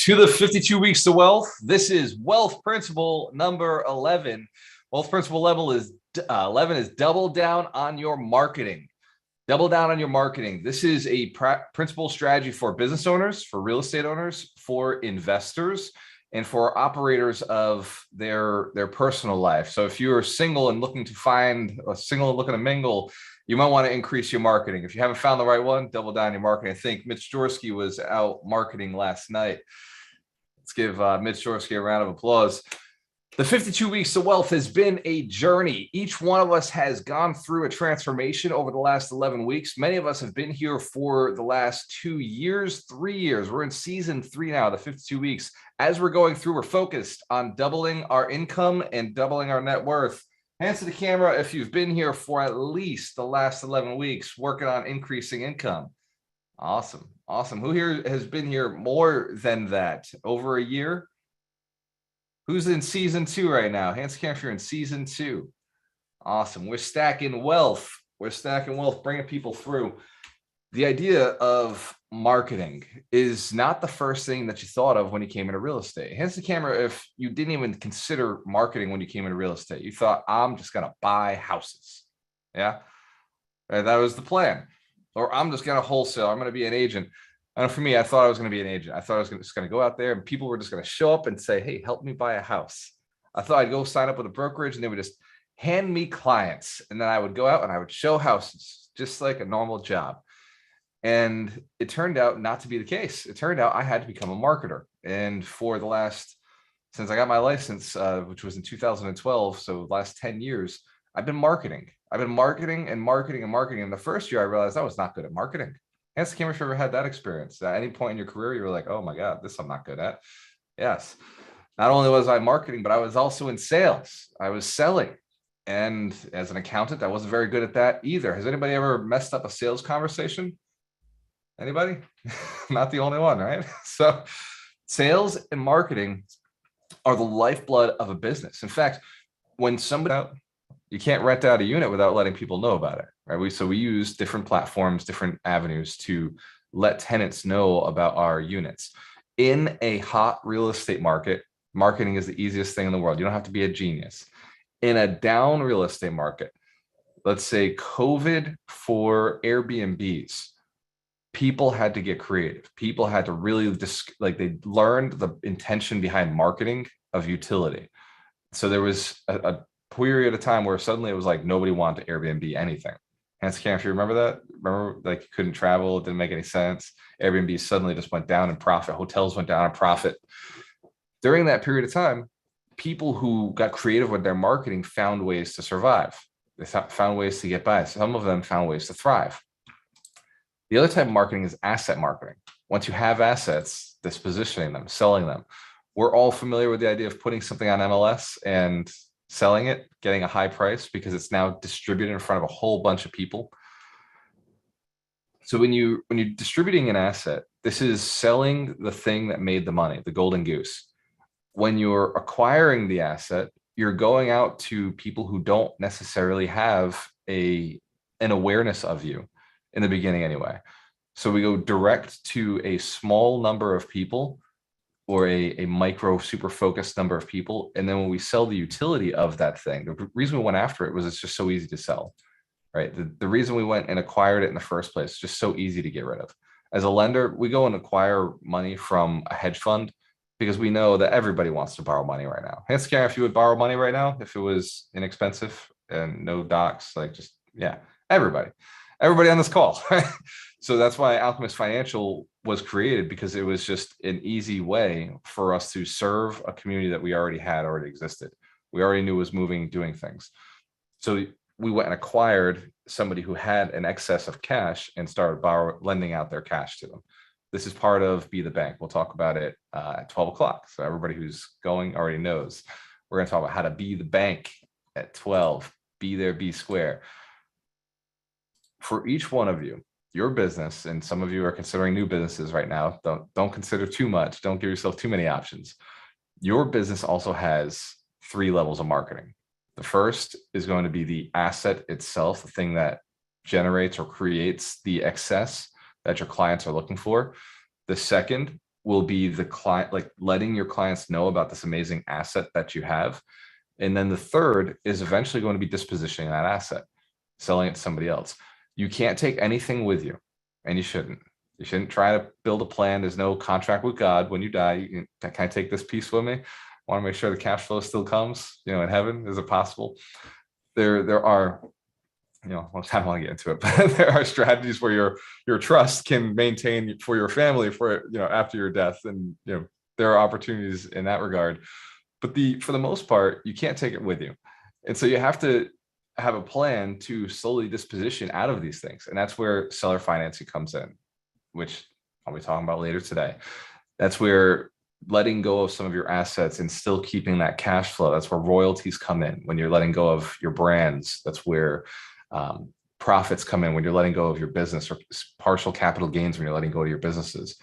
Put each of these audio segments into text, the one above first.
to the 52 Weeks to Wealth. This is Wealth Principle number 11. Wealth Principle level is 11 is double down on your marketing. Double down on your marketing. This is a principal strategy for business owners, for real estate owners, for investors, and for operators of their personal life. So if you're single and looking to mingle, you might want to increase your marketing. If you haven't found the right one, double down your marketing. I think Mitch Jorsky was out marketing last night. Let's give Mitch Jorsky a round of applause. The 52 Weeks to Wealth has been a journey. Each one of us has gone through a transformation over the last 11 weeks. Many of us have been here for the last 2 years, 3 years. We're in season 3 now, the 52 weeks. As we're going through, we're focused on doubling our income and doubling our net worth. Hands to the camera if you've been here for at least the last 11 weeks working on increasing income. Awesome. Awesome. Who here has been here more than that? Over a year? Who's in season 2 right now? Hands to the camera if you're in season 2. Awesome. We're stacking wealth. We're stacking wealth, bringing people through. The idea of marketing is not the first thing that you thought of when you came into real estate. Hands to the camera if you didn't even consider marketing when you came into real estate. You thought, I'm just going to buy houses. Yeah. And that was the plan. Or I'm just going to wholesale. I'm going to be an agent. And for me, I thought I was going to be an agent. I thought I was just going to go out there and people were just going to show up and say, hey, help me buy a house. I thought I'd go sign up with a brokerage and they would just hand me clients. And then I would go out and I would show houses just like a normal job. And it turned out not to be the case. It turned out I had to become a marketer. And for the last, since I got my license, which was in 2012, so the last 10 years, I've been marketing. I've been marketing and marketing and marketing. And the first year I realized I was not good at marketing. Hands to the camera if you ever had that experience. At any point in your career, you were like, oh my God, this I'm not good at. Yes. Not only was I marketing, but I was also in sales. I was selling. And as an accountant, I wasn't very good at that either. Has anybody ever messed up a sales conversation? Anybody? Not the only one, right? So sales and marketing are the lifeblood of a business. In fact, when somebody, you can't rent out a unit without letting people know about it, right? We use different platforms, different avenues to let tenants know about our units. In a hot real estate market, marketing is the easiest thing in the world. You don't have to be a genius. In a down real estate market, let's say COVID for Airbnbs, people had to get creative. People had to really they learned the intention behind marketing of utility. So there was a period of time where suddenly it was like nobody wanted to Airbnb anything. Hands to camera if you remember that. Remember, like you couldn't travel, it didn't make any sense. Airbnb suddenly just went down in profit. Hotels went down in profit. During that period of time, people who got creative with their marketing found ways to survive. They found ways to get by. Some of them found ways to thrive. The other type of marketing is asset marketing. Once you have assets, dispositioning them, selling them. We're all familiar with the idea of putting something on MLS and selling it, getting a high price because it's now distributed in front of a whole bunch of people. So when you're distributing an asset, this is selling the thing that made the money, the golden goose. When you're acquiring the asset, you're going out to people who don't necessarily have an awareness of you in the beginning anyway. So we go direct to a small number of people or a micro super focused number of people. And then when we sell the utility of that thing, the reason we went after it was it's just so easy to sell, right? The reason we went and acquired it in the first place, just so easy to get rid of. As a lender, we go and acquire money from a hedge fund because we know that everybody wants to borrow money right now. Hands to camera if you would borrow money right now, if it was inexpensive and no docs, like just, yeah, everybody on this call. So that's why Alchemist Financial was created, because it was just an easy way for us to serve a community that we already existed. We already knew was moving, doing things. So we went and acquired somebody who had an excess of cash and started lending out their cash to them. This is part of Be the Bank. We'll talk about it at 12 o'clock. So everybody who's going already knows. We're going to talk about how to be the bank at 12. Be there, be square. For each one of you, your business, and some of you are considering new businesses right now, don't consider too much. Don't give yourself too many options. Your business also has 3 levels of marketing. The first is going to be the asset itself, the thing that generates or creates the excess that your clients are looking for. The second will be the client, like letting your clients know about this amazing asset that you have. And then the third is eventually going to be dispositioning that asset, selling it to somebody else. You can't take anything with you, and you shouldn't. You shouldn't try to build a plan. There's no contract with God. When you die, can I take this piece with me? I want to make sure the cash flow still comes, in heaven. Is it possible? There are, well, I don't want to get into it, but there are strategies where your trust can maintain for your family for, after your death. And, there are opportunities in that regard. But for the most part, you can't take it with you. And so you have to have a plan to slowly disposition out of these things. And that's where seller financing comes in, which I'll be talking about later today. That's where letting go of some of your assets and still keeping that cash flow. That's where royalties come in when you're letting go of your brands. That's where profits come in when you're letting go of your business, or partial capital gains when you're letting go of your businesses.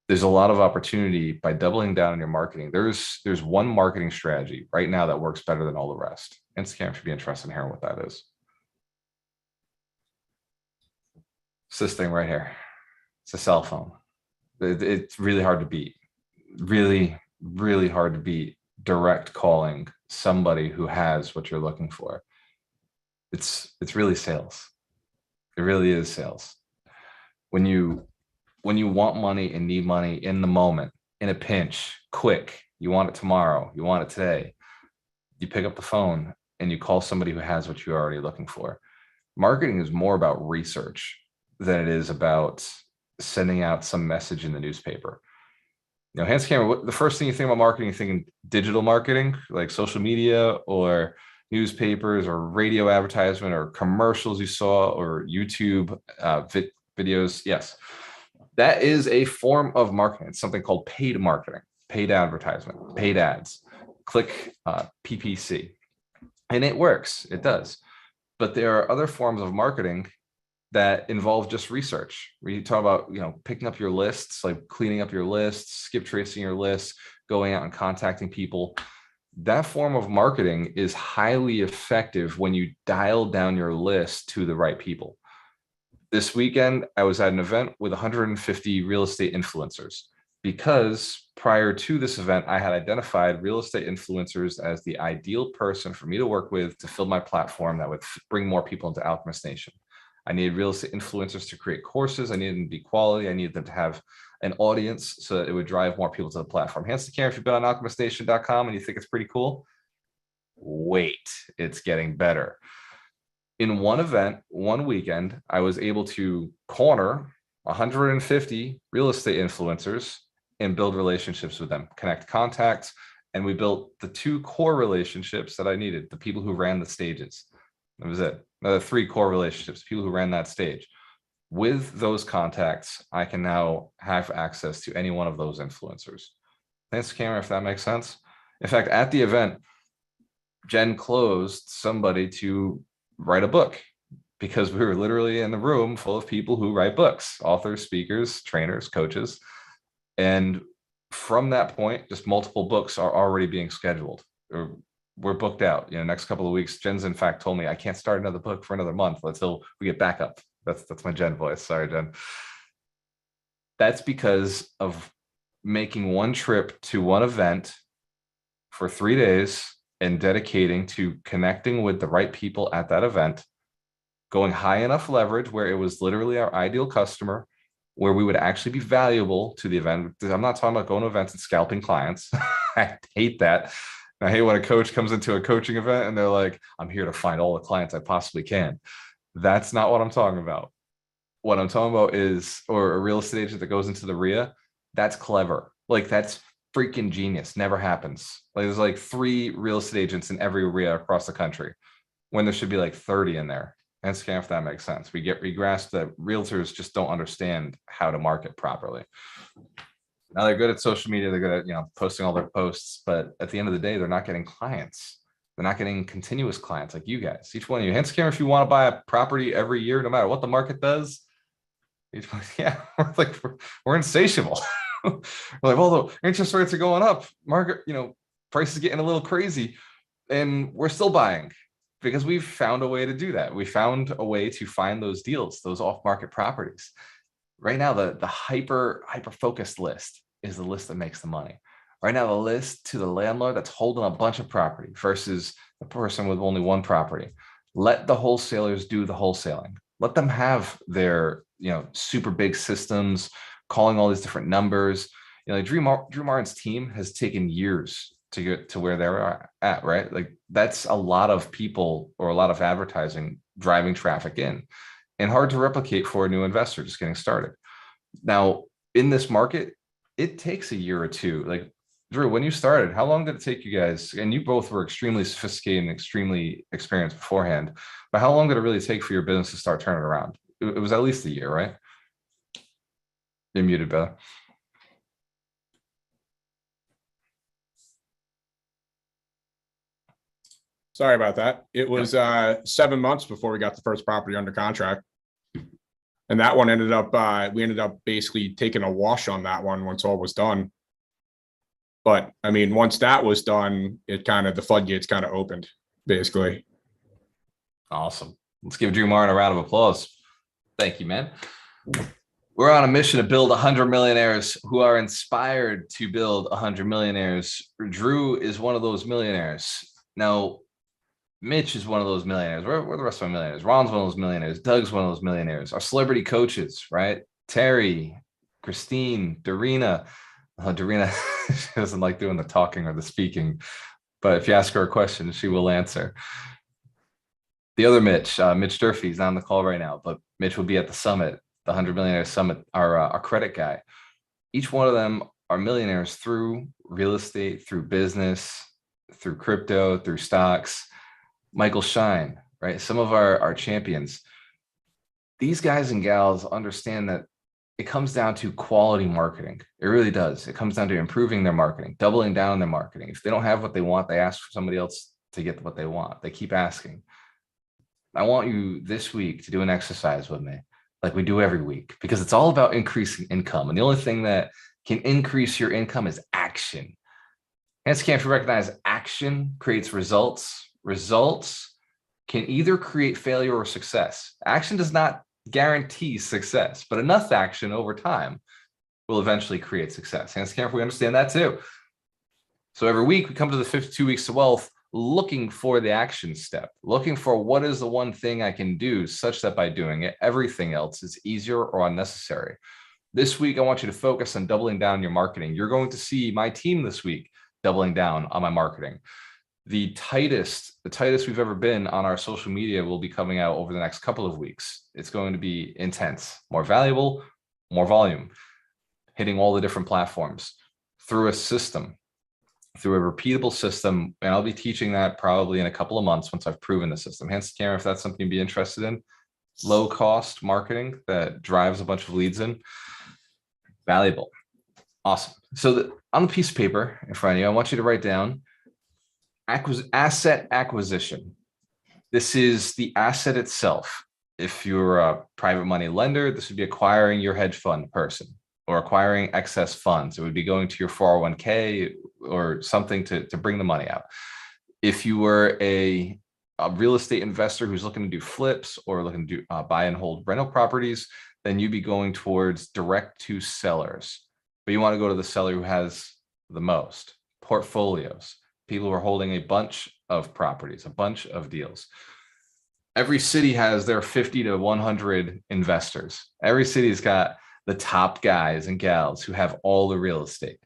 There's a lot of opportunity by doubling down on your marketing. There's one marketing strategy right now that works better than all the rest. Instagram should be interested in hearing what that is. It's this thing right here. It's a cell phone. It's really hard to beat. Really, really hard to beat direct calling somebody who has what you're looking for. It's really sales. It really is sales. When you want money and need money in the moment, in a pinch, quick, you want it tomorrow, you want it today, you pick up the phone and you call somebody who has what you're already looking for. Marketing is more about research than it is about sending out some message in the newspaper. Hands camera, the first thing you think about marketing, you're thinking digital marketing, like social media or newspapers or radio advertisement or commercials you saw or YouTube videos. Yes, that is a form of marketing. It's something called paid marketing, paid advertisement, paid ads. Click PPC. And it works. It does. But there are other forms of marketing that involve just research. We talk about, picking up your lists, like cleaning up your lists, skip tracing your lists, going out and contacting people. That form of marketing is highly effective when you dial down your list to the right people. This weekend, I was at an event with 150 real estate influencers because prior to this event, I had identified real estate influencers as the ideal person for me to work with to fill my platform that would bring more people into Alchemist Nation. I needed real estate influencers to create courses. I needed them to be quality. I needed them to have an audience so that it would drive more people to the platform. Hands to camera, if you've been on alchemiststation.com and you think it's pretty cool, wait, it's getting better. In one event, one weekend, I was able to corner 150 real estate influencers and build relationships with them, connect contacts. And we built the two core relationships that I needed, the people who ran the stages. That was it. Another 3 core relationships, people who ran that stage. With those contacts, I can now have access to any one of those influencers. Thanks, camera, if that makes sense. In fact, at the event, Jen closed somebody to write a book because we were literally in the room full of people who write books, authors, speakers, trainers, coaches. And from that point, just multiple books are already being scheduled. We're booked out, next couple of weeks. Jen's in fact told me I can't start another book for another month until we get back up. That's my Jen voice. Sorry, Jen. That's because of making one trip to one event for 3 days and dedicating to connecting with the right people at that event, going high enough leverage where it was literally our ideal customer, where we would actually be valuable to the event. I'm not talking about going to events and scalping clients. I hate that. I hate when a coach comes into a coaching event and they're like, I'm here to find all the clients I possibly can. That's not what I'm talking about. What I'm talking about is, or a real estate agent that goes into the RIA, that's clever. Like that's freaking genius. Never happens. Like there's like 3 real estate agents in every RIA across the country when there should be like 30 in there. And scam, if that makes sense. We grasp that realtors just don't understand how to market properly. Now they're good at social media. They're good at, posting all their posts, but at the end of the day, they're not getting clients. They're not getting continuous clients like you guys. Each one of you, hands camera, if you want to buy a property every year, no matter what the market does, each one, yeah, we're insatiable. We're like, well, the interest rates are going up. Market, prices getting a little crazy, and we're still buying because we've found a way to do that. We found a way to find those deals, those off-market properties. Right now, the hyper focused list is the list that makes the money. Right now, the list to the landlord that's holding a bunch of property versus the person with only one property. Let the wholesalers do the wholesaling. Let them have their, super big systems, calling all these different numbers. Like Drew Martin's team has taken years to get to where they're at, right? Like that's a lot of people or a lot of advertising driving traffic in, and hard to replicate for a new investor just getting started. Now, in this market, it takes a year or two. Like Drew, when you started, how long did it take you guys? And you both were extremely sophisticated and extremely experienced beforehand, but how long did it really take for your business to start turning around? It was at least a year, right? You're muted, Bella. Sorry about that. It was 7 months before we got the first property under contract. And that one we ended up basically taking a wash on that one once all was done. But I mean, once that was done, the floodgates kind of opened, basically. Awesome. Let's give Drew Martin a round of applause. Thank you, man. We're on a mission to build 100 millionaires who are inspired to build 100 millionaires. Drew is one of those millionaires. Now, Mitch is one of those millionaires. Where are the rest of my millionaires? Ron's one of those millionaires. Doug's one of those millionaires. Our celebrity coaches, right? Terry, Christine, Dorina. Dorina, she doesn't like doing the talking or the speaking, but if you ask her a question, she will answer. The other Mitch, Mitch Durfee, is on the call right now, but Mitch will be at the summit, the 100 Millionaire Summit, our credit guy. Each one of them are millionaires through real estate, through business, through crypto, through stocks. Michael Shine, right? Some of our champions. These guys and gals understand that it comes down to quality marketing. It really does. It comes down to improving their marketing, doubling down on their marketing. If they don't have what they want, they ask for somebody else to get what they want. They keep asking. I want you this week to do an exercise with me, like we do every week, because it's all about increasing income. And the only thing that can increase your income is action. Hence, can't you recognize action creates results? Results can either create failure or success. Action does not guarantee success, but enough action over time will eventually create success. Hence, can't we understand that too? So every week we come to the 52 weeks to wealth looking for the action step, looking for what is the one thing I can do such that by doing it, everything else is easier or unnecessary. This week, I want you to focus on doubling down your marketing. You're going to see my team this week doubling down on my marketing. The tightest we've ever been on our social media will be coming out over the next couple of weeks. It's going to be intense, more valuable, more volume, hitting all the different platforms through a system, through a repeatable system. And I'll be teaching that probably in a couple of months once I've proven the system. Hence, Cameron, if that's something you'd be interested in, low cost marketing that drives a bunch of leads in, valuable. Awesome. So on the piece of paper in front of you, I want you to write down asset acquisition. This is the asset itself. If you're a private money lender, this would be acquiring your hedge fund person or acquiring excess funds. It would be going to your 401k or something to bring the money out. If you were a real estate investor who's looking to do flips or looking to do buy and hold rental properties, then you'd be going towards direct to sellers. But you want to go to the seller who has the most portfolios, people who are holding a bunch of properties, a bunch of deals. Every city has their 50 to 100 investors. Every city's got the top guys and gals who have all the real estate.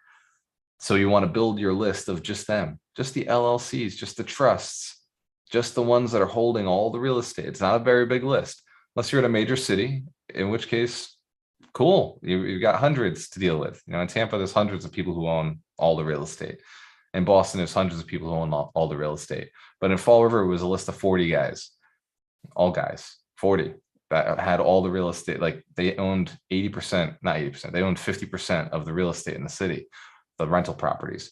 So you want to build your list of just them, just the LLCs, just the trusts, just the ones that are holding all the real estate. It's not a very big list, unless you're in a major city, in which case, cool. You've got hundreds to deal with. In Tampa, there's hundreds of people who own all the real estate. In Boston, there's hundreds of people who own all the real estate. But in Fall River, it was a list of 40 guys, all guys, 40 that had all the real estate. Like they owned 80%, not 80%, they owned 50% of the real estate in the city, the rental properties.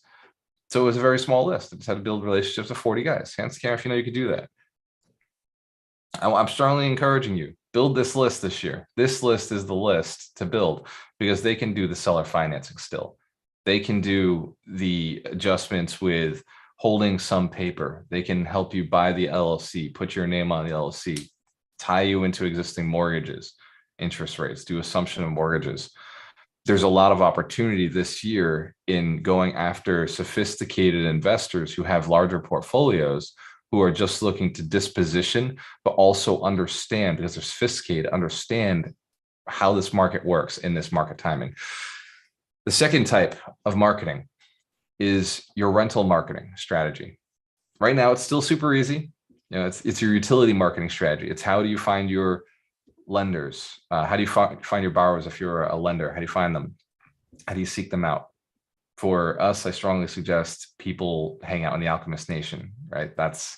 So it was a very small list. I just had to build relationships with 40 guys. Hands Karen, if you know you could do that. I'm strongly encouraging you, build this list this year. This list is the list to build because they can do the seller financing still. They can do the adjustments with holding some paper. They can help you buy the LLC, put your name on the LLC, tie you into existing mortgages, interest rates, do assumption of mortgages. there's a lot of opportunity this year in going after sophisticated investors who have larger portfolios, who are just looking to disposition, but also understand, because they're sophisticated, understand how this market works in this market timing. The second type of marketing is your rental marketing strategy. Right now, it's still super easy. It's your utility marketing strategy. It's how do you find your lenders? How do you find your borrowers if you're a lender? How do you find them? How do you seek them out? For us, I strongly suggest people hang out in the Alchemist Nation, right? That's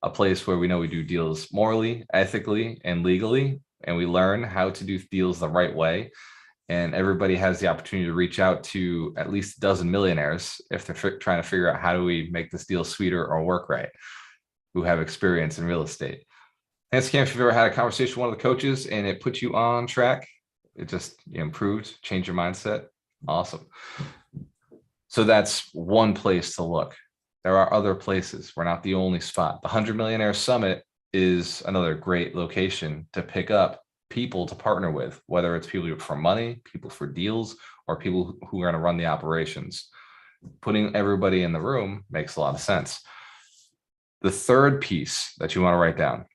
a place where we know we do deals morally, ethically, and legally, and we learn how to do deals the right way. And everybody has the opportunity to reach out to at least a dozen millionaires if they're trying to figure out how do we make this deal sweeter or work right, who have experience in real estate. Hands Cam, if you've ever had a conversation with one of the coaches and it put you on track, it just improved, changed your mindset. Awesome. So that's one place to look. There are other places. We're not the only spot. The 100 Millionaire Summit is another great location to pick up people to partner with, whether it's people for money, people for deals, or people who are going to run the operations. Putting everybody in the room makes a lot of sense. The third piece that you want to write down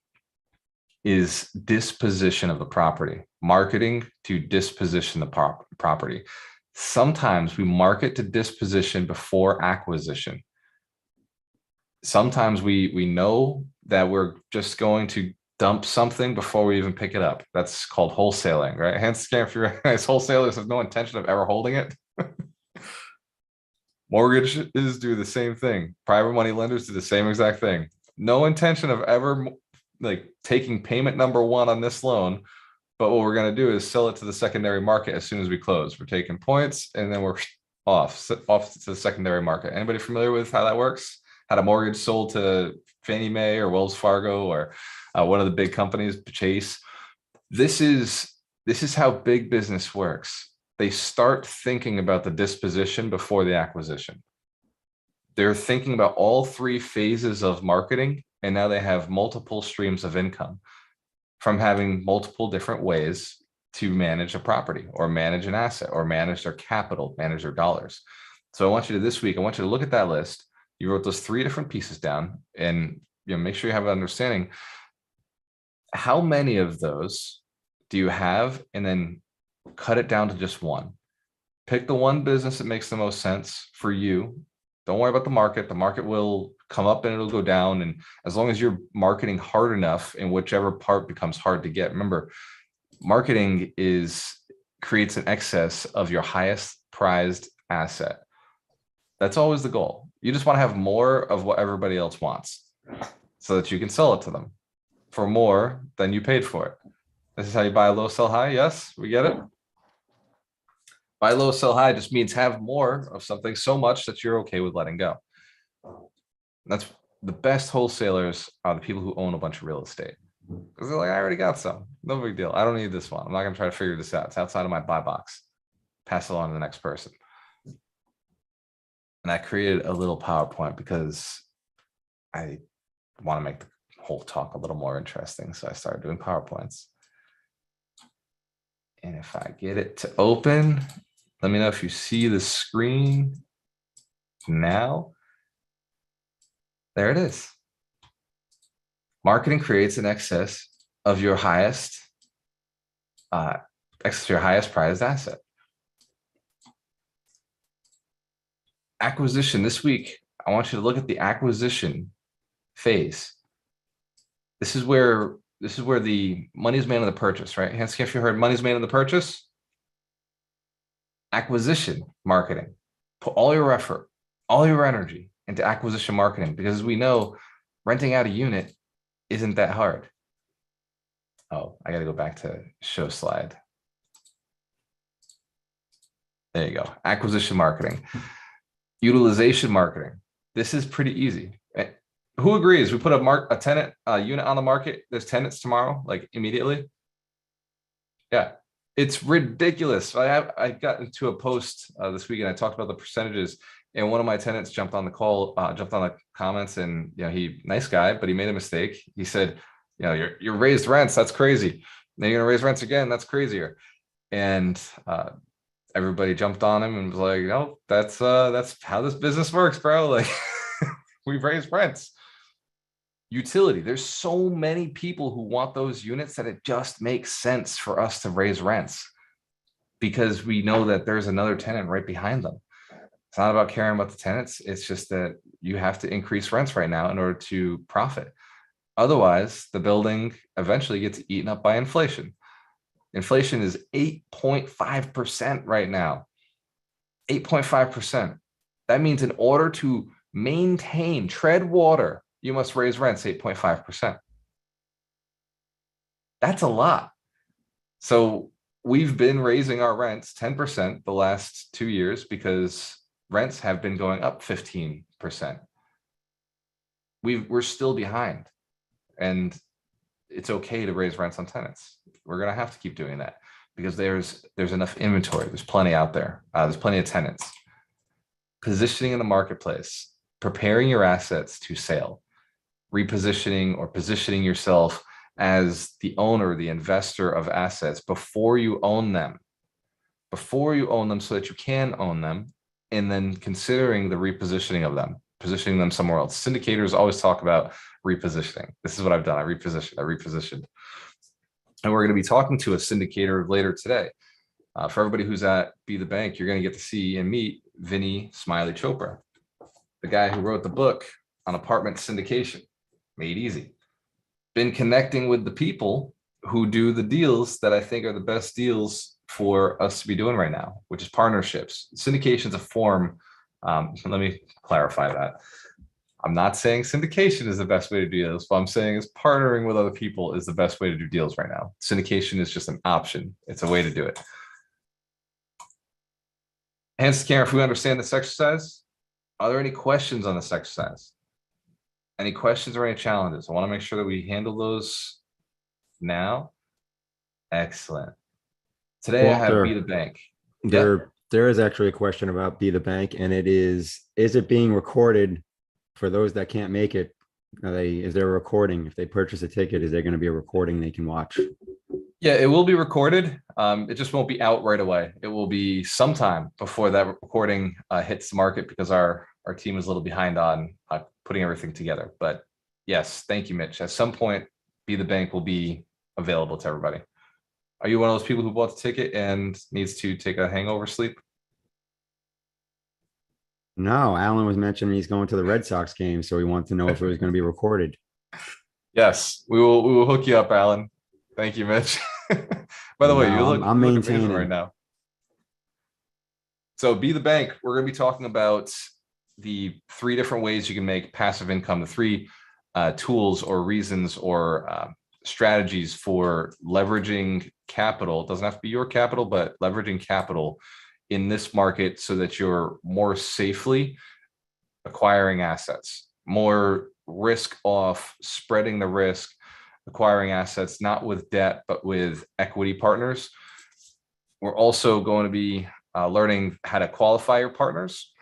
is disposition of the property, marketing to disposition the property. Sometimes we market to disposition before acquisition. Sometimes we know that we're just going to dump something before we even pick it up. That's called wholesaling, right? Hence, if you're as wholesalers have no intention of ever holding it. Mortgages do the same thing. Private money lenders do the same exact thing. No intention of ever like taking payment number one on this loan. But what we're going to do is sell it to the secondary market as soon as we close. We're taking points and then we're off to the secondary market. Anybody familiar with how that works? Had a mortgage sold to Fannie Mae or Wells Fargo or one of the big companies, Chase. This is how big business works. They start thinking about the disposition before the acquisition. They're thinking about all three phases of marketing, and now they have multiple streams of income from having multiple different ways to manage a property or manage an asset or manage their capital, manage their dollars. So I want you to this week, I want you to look at that list. You wrote those three different pieces down and make sure you have an understanding. How many of those do you have? And then cut it down to just one. Pick the one business that makes the most sense for you. Don't worry about the market. The market will come up and it'll go down. And as long as you're marketing hard enough in whichever part becomes hard to get, remember, marketing creates an excess of your highest prized asset. That's always the goal. You just want to have more of what everybody else wants so that you can sell it to them for more than you paid for it. This is how you buy low, sell high. Yes, we get it. Buy low, sell high just means have more of something so much that you're okay with letting go. That's the best wholesalers are the people who own a bunch of real estate. Because they're like, I already got some. No big deal. I don't need this one. I'm not going to try to figure this out. It's outside of my buy box. Pass it on to the next person. And I created a little PowerPoint because I want to make the whole talk a little more interesting. So I started doing PowerPoints. And if I get it to open, let me know if you see the screen now. There it is. Marketing creates an excess of your highest prized asset. Acquisition this week. I want you to look at the acquisition phase. This is where the money is made on the purchase, right? Hence, if you heard money's made on the purchase, acquisition marketing. Put all your effort, all your energy into acquisition marketing, because as we know, renting out a unit isn't that hard. Oh, I got to go back to show slide. There you go. Acquisition marketing. Utilization marketing. This is pretty easy. Who agrees? We put a tenant unit on the market. There's tenants tomorrow, like immediately. Yeah, it's ridiculous. I got into a post this weekend. I talked about the percentages, and one of my tenants jumped on the call, jumped on the comments, and he nice guy, but he made a mistake. He said, you raised rents. That's crazy. Now you're gonna raise rents again. That's crazier. And everybody jumped on him and was like, no, that's how this business works, bro. Like we've raised rents. Utility. There's so many people who want those units that it just makes sense for us to raise rents because we know that there's another tenant right behind them. It's not about caring about the tenants. It's just that you have to increase rents right now in order to profit. Otherwise, the building eventually gets eaten up by inflation. Inflation is 8.5% right now. 8.5%. That means in order to maintain, tread water, you must raise rents 8.5%. That's a lot. So we've been raising our rents 10% the last 2 years because rents have been going up 15%. We're still behind. And it's okay to raise rents on tenants. We're going to have to keep doing that because there's enough inventory. There's plenty out there. There's plenty of tenants. Positioning in the marketplace, preparing your assets to sale, repositioning or positioning yourself as the owner, the investor of assets before you own them, so that you can own them, and then considering the repositioning of them, positioning them somewhere else. Syndicators always talk about repositioning. This is what I've done. I repositioned. And we're going to be talking to a syndicator later today. For everybody who's at Be the Bank, you're going to get to see and meet Vinny Smiley Chopra, the guy who wrote the book on apartment syndication, Made Easy. Been connecting with the people who do the deals that I think are the best deals for us to be doing right now, which is partnerships. Syndication is a form. Let me clarify that. I'm not saying syndication is the best way to do deals. What I'm saying is partnering with other people is the best way to do deals right now. Syndication is just an option. It's a way to do it. Hands to camera if we understand this exercise. Are there any questions on this exercise? Any questions or any challenges? I want to make sure that we handle those now. Excellent. Today I have Be the Bank. There is actually a question about Be the Bank, and it is it being recorded for those that can't make it? Is there a recording? If they purchase a ticket, is there going to be a recording they can watch? Yeah, it will be recorded. It just won't be out right away. It will be sometime before that recording hits the market because our team is a little behind on putting everything together. But yes, thank you, Mitch. At some point, Be the Bank will be available to everybody. Are you one of those people who bought the ticket and needs to take a hangover sleep? No, Alan was mentioning he's going to the Red Sox game, so he wanted to know if it was going to be recorded. Yes, we will hook you up, Alan. Thank you, Mitch. By the way, I'm maintaining right now. So Be the Bank, we're going to be talking about the 3 different ways you can make passive income, the 3 tools or reasons or strategies for leveraging capital. It doesn't have to be your capital, but leveraging capital in this market so that you're more safely acquiring assets, more risk off, spreading the risk, acquiring assets, not with debt, but with equity partners. We're also going to be learning how to qualify your partners,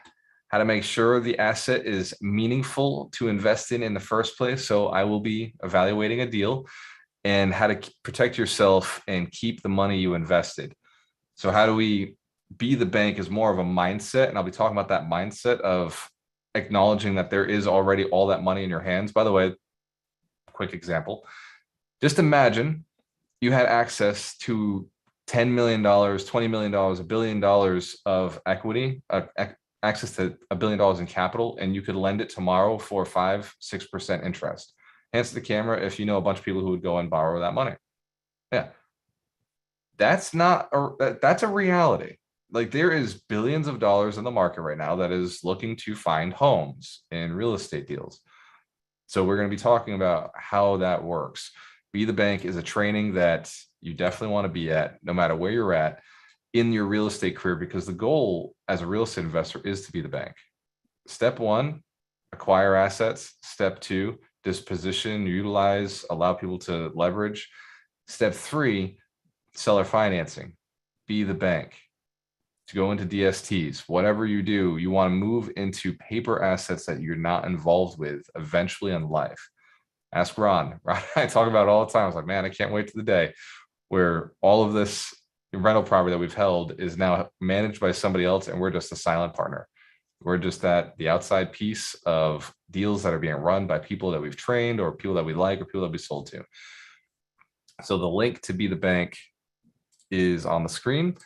how to make sure the asset is meaningful to invest in the first place. So I will be evaluating a deal, and how to protect yourself and keep the money you invested. So how do we Be the Bank is more of a mindset, and I'll be talking about that mindset of acknowledging that there is already all that money in your hands. By the way, quick example. Just imagine you had access to $10 million, $20 million, $1 billion of equity, access to $1 billion in capital, and you could lend it tomorrow for 5-6% interest. Hands to the camera if you know a bunch of people who would go and borrow that money. Yeah. That's a reality. Like, there is billions of dollars in the market right now that is looking to find homes in real estate deals. So we're going to be talking about how that works. Be the Bank is a training that you definitely want to be at, no matter where you're at in your real estate career, because the goal as a real estate investor is to be the bank. Step 1, acquire assets. Step 2, disposition, utilize, allow people to leverage. Step 3, seller financing. Be the bank. To go into DSTs, whatever you do, you want to move into paper assets that you're not involved with eventually in life. Ask Ron. Ron, I talk about it all the time. I was like, man, I can't wait to the day where all of this rental property that we've held is now managed by somebody else, and we're just a silent partner. We're just the outside piece of deals that are being run by people that we've trained or people that we like or people that we sold to. So the link to Be the Bank is on the screen,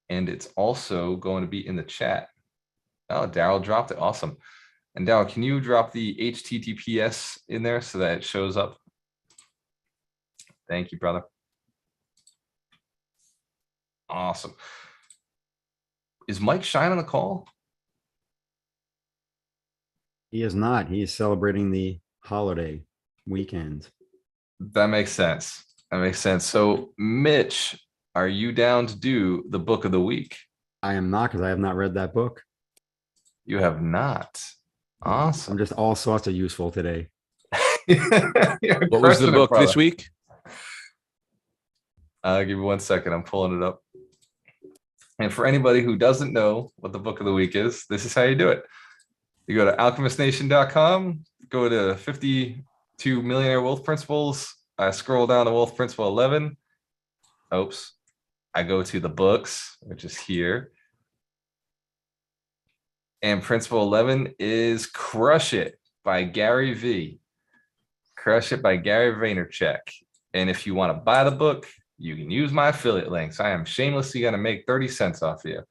and it's also going to be in the chat. Oh, Daryl dropped it. Awesome. And Daryl, can you drop the HTTPS in there so that it shows up? Thank you, brother. Awesome. Is Mike Shine on the call? He is not. He is celebrating the holiday weekend. That makes sense. That makes sense. So, Mitch, are you down to do the book of the week? I am not, because I have not read that book. You have not. Awesome. I'm just all sorts of useful today. What was the book this week? Give me 1 second. I'm pulling it up. And for anybody who doesn't know what the book of the week is, this is how you do it. You go to alchemistnation.com, go to 52 Millionaire Wealth Principles. I scroll down to Wealth Principle 11. Oops. I go to the books, which is here. And Principle 11 is Crush It by Gary V. Crush It by Gary Vaynerchuk. And if you want to buy the book, you can use my affiliate links. I am shamelessly going to make 30 cents off of you.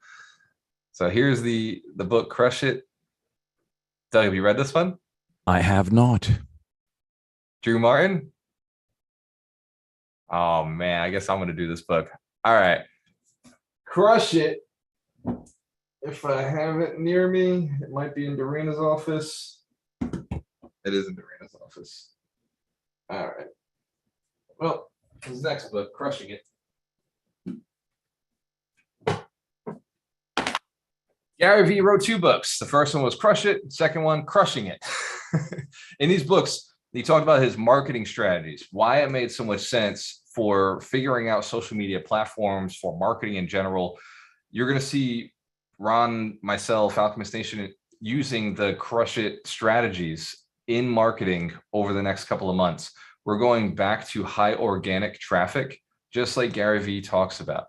So here's the book, Crush It. Doug, have you read this one? I have not. Drew Martin? Oh, man, I guess I'm going to do this book. All right. Crush It. If I have it near me, it might be in Doreena's office. It is in Doreena's office. All right. Well, this next book, Crushing It. Gary Vee wrote 2 books. The first one was Crush It. Second one, Crushing It. In these books, he talked about his marketing strategies, why it made so much sense for figuring out social media platforms, for marketing in general. You're going to see Ron, myself, Alchemist Nation using the Crush It strategies in marketing over the next couple of months. We're going back to high organic traffic, just like Gary Vee talks about.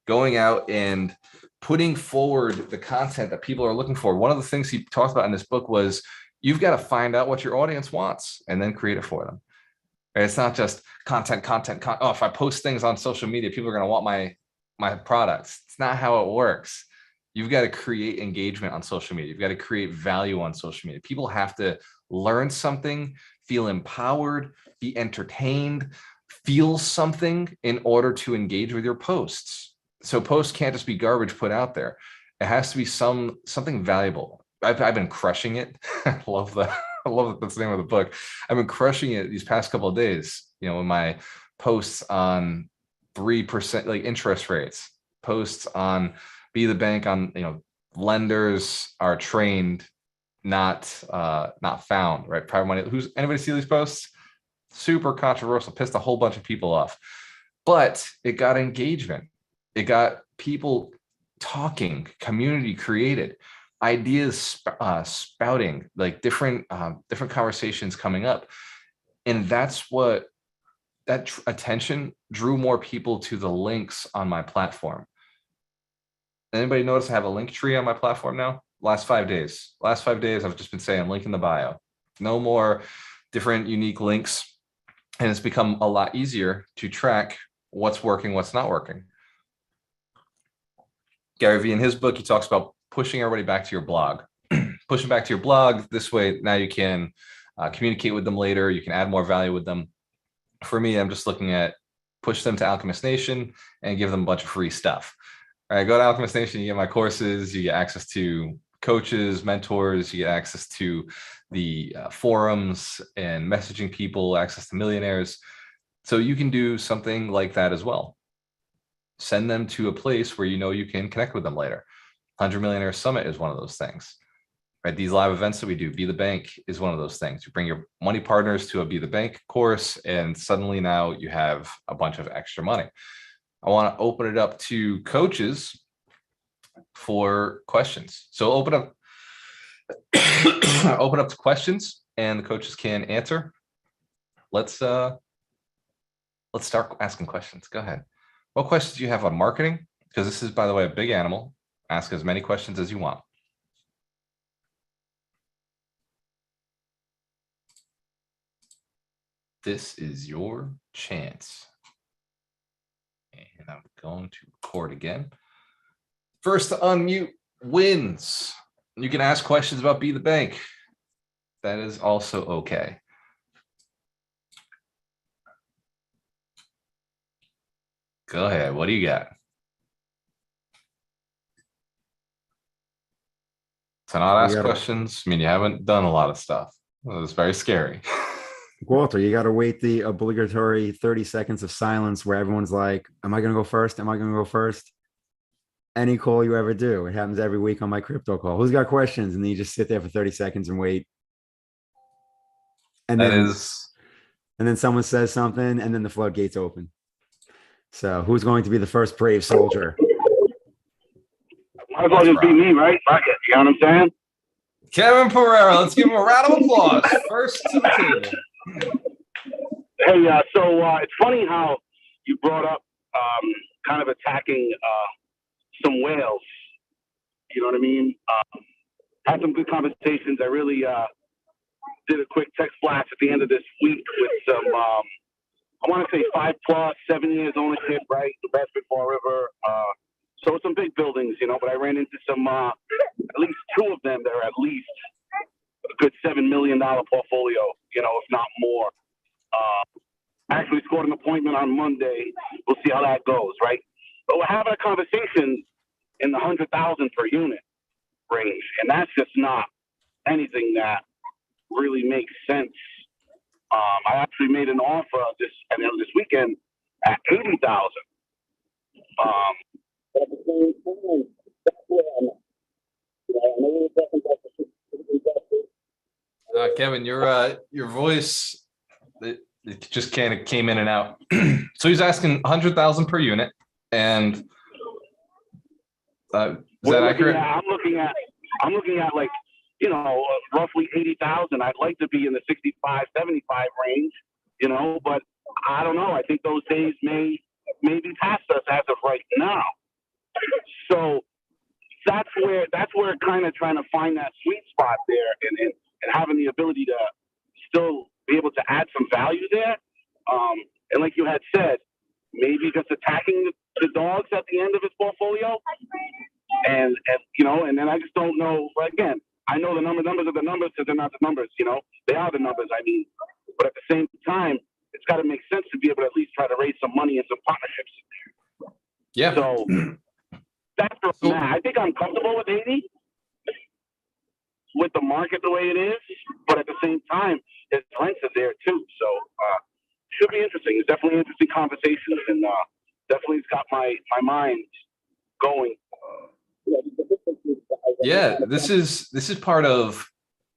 Going out and putting forward the content that people are looking for. One of the things he talked about in this book was you've got to find out what your audience wants and then create it for them. It's not just content. Oh, if I post things on social media, people are going to want my products. It's not how it works. You've got to create engagement on social media. You've got to create value on social media. People have to learn something, feel empowered, be entertained, feel something in order to engage with your posts. So posts can't just be garbage put out there. It has to be something valuable. I've been crushing it. I love that that's the name of the book. I've been crushing it these past couple of days, in my posts on 3% like interest rates, posts on Be the Bank on, lenders are trained, not found, right? Private money. Anybody see these posts? Super controversial, pissed a whole bunch of people off, but it got engagement. It got people talking, community created, ideas spouting, like different conversations coming up. And that's what attention drew more people to the links on my platform. Anybody notice I have a link tree on my platform now? Last 5 days, I've just been saying link in the bio. No more different unique links. And it's become a lot easier to track what's working, what's not working. Gary Vee, in his book, he talks about pushing everybody back to your blog. Pushing back to your blog. This way, now you can communicate with them later. You can add more value with them. For me, I'm just looking at push them to Alchemist Nation and give them a bunch of free stuff. All right, go to Alchemist Nation, you get my courses, you get access to coaches, mentors, you get access to the forums and messaging people, access to millionaires. So you can do something like that as well. Send them to a place where you can connect with them later. 100 Millionaire Summit is one of those things. Right? These live events that we do, Be the Bank is one of those things. You bring your money partners to a Be the Bank course, and suddenly now you have a bunch of extra money. I want to open it up to coaches for questions. So open up to questions, and the coaches can answer. Let's start asking questions. Go ahead. What questions do you have on marketing? Because this is, by the way, a big animal. Ask as many questions as you want. This is your chance. And I'm going to record again. First to unmute wins. You can ask questions about Be the Bank. That is also okay. Go ahead. What do you got? To not ask questions, I mean, you haven't done a lot of stuff. It was very scary. Walter, you got to wait the obligatory 30 seconds of silence where everyone's like, am I going to go first? Am I going to go first? Any call you ever do. It happens every week on my crypto call. Who's got questions? And then you just sit there for 30 seconds and wait. And then someone says something and then the floodgates open. So who's going to be the first brave soldier? Might as well just be me, right? Fuck it. You know what I'm saying? Kevin Pereira, let's give him a round of applause. First to the table. Hey, so it's funny how you brought up kind of attacking some whales. You know what I mean? Had some good conversations. I really did a quick text blast at the end of this week with some, I want to say 5+, 7 years ownership, right? The best before River. So some big buildings, you know, but I ran into some, at least two of them that are at least a good $7 million portfolio, you know, if not more. Actually scored an appointment on Monday. We'll see how that goes, right? But we're having a conversation in the 100,000 per unit range, and that's just not anything that really makes sense. I actually made an offer this weekend at 80,000. But at the same time, that's where I'm at. Kevin, your voice it just kind of came in and out. So he's asking 100,000 per unit, and is that accurate? I'm looking at like, you know, roughly 80,000. I'd like to be in the 65, 75 range, you know, but I don't know. I think those days may be past us as of right now. So that's where kind of trying to find that sweet spot there and having the ability to still be able to add some value there. And like you had said, maybe just attacking the dogs at the end of his portfolio. And you know, and then I just don't know. But again, I know the numbers are the numbers because they're not the numbers, you know. They are the numbers, I mean. But at the same time, it's got to make sense to be able to at least try to raise some money and some partnerships. Yeah. So that's I think I'm comfortable with 80 with the market the way it is, but at the same time, his rents are there too. So should be interesting. It's definitely interesting conversations, and definitely it's got my mind going. Yeah, this is part of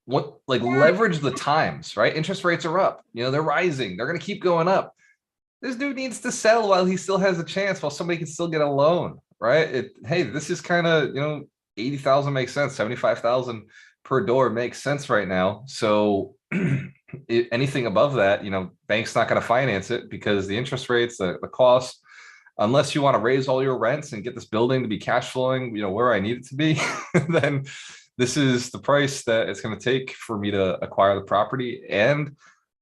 what, like, leverage the times, right? Interest rates are up, you know, they're rising, they're going to keep going up. This dude needs to sell while he still has a chance, while somebody can still get a loan, right? Hey, this is kind of, you know, 80,000 makes sense, 75,000 per door makes sense right now. So anything above that, you know, bank's not going to finance it because the interest rates, the cost, unless you want to raise all your rents and get this building to be cash flowing, you know, where I need it to be, then this is the price that it's going to take for me to acquire the property. And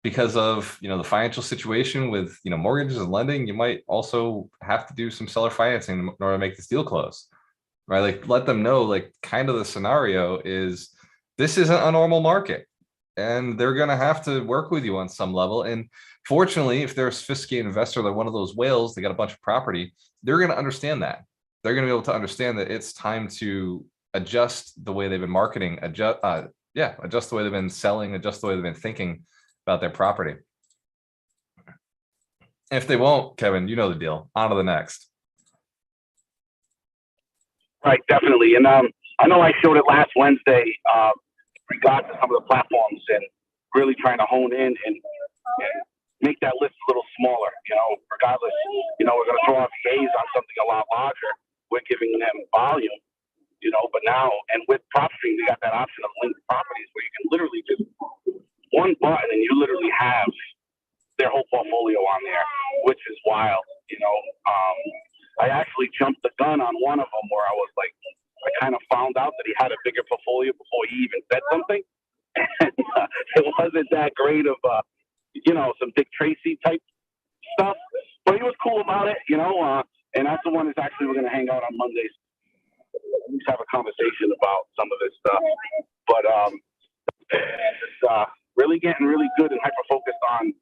because of, you know, the financial situation with, you know, mortgages and lending, you might also have to do some seller financing in order to make this deal close, right? Like, let them know, like, kind of the scenario is this isn't a normal market and they're going to have to work with you on some level. And fortunately, if they're a sophisticated investor, like one of those whales, they got a bunch of property, they're going to understand that. They're going to be able to understand that it's time to adjust the way they've been marketing, adjust the way they've been selling, adjust the way they've been thinking about their property. If they won't, Kevin, you know the deal. On to the next. Right, definitely. And I know I showed it last Wednesday regarding some of the platforms and really trying to hone in and make that list a little smaller. You know, regardless, you know, we're going to throw our VAs on something a lot larger. We're giving them volume, you know, but now, and with PropStream, they got that option of linked properties where you can literally just one button and you literally have their whole portfolio on there, which is wild, you know. I actually jumped the gun on one of them where I was like, I kind of found out that he had a bigger portfolio before he even said something. And it wasn't that great of, some Dick Tracy type stuff, but he was cool about it, and that's the one that's actually we're going to hang out on Mondays. We just have a conversation about some of this stuff, but it's really getting really good and hyper focused on,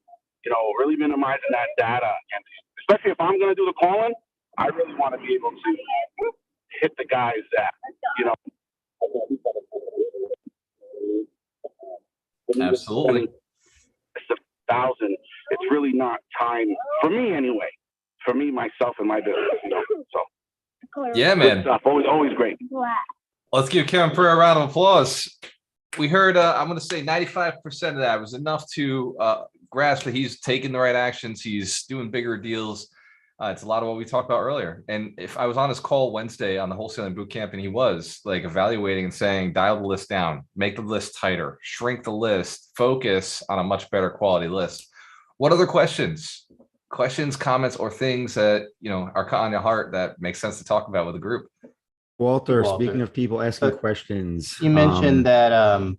really minimizing that data, and especially if I'm going to do the calling, I really want to be able to hit the guys that, Absolutely. It's 1,000. It's really not time for me anyway. For me, myself, and my business. So. Yeah, man. Good stuff. Always great. Let's give Kevin Pereira a round of applause. We heard, I'm going to say 95% of that was enough to grasp that he's taking the right actions. He's doing bigger deals. It's a lot of what we talked about earlier. And if I was on his call Wednesday on the wholesaling boot camp, and he was like evaluating and saying, dial the list down, make the list tighter, shrink the list, focus on a much better quality list. What other questions, comments, or things that, are on your heart that makes sense to talk about with the group? Walter, speaking of people asking questions, you mentioned that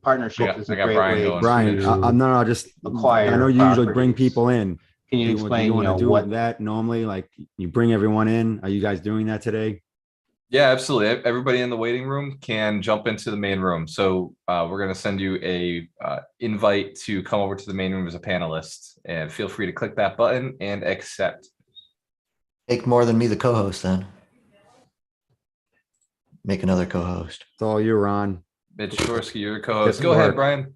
partnerships is a great way. Brian, no, just acquire. I know you usually bring people in. Can you explain? Do you want to do that normally? Like you bring everyone in. Are you guys doing that today? Yeah, absolutely. Everybody in the waiting room can jump into the main room. So we're going to send you a invite to come over to the main room as a panelist, and feel free to click that button and accept. Take more than me, the co-host, then. Make another co-host. It's all you, Ron. Mitch Shorsky, your co-host. Go ahead, Brian.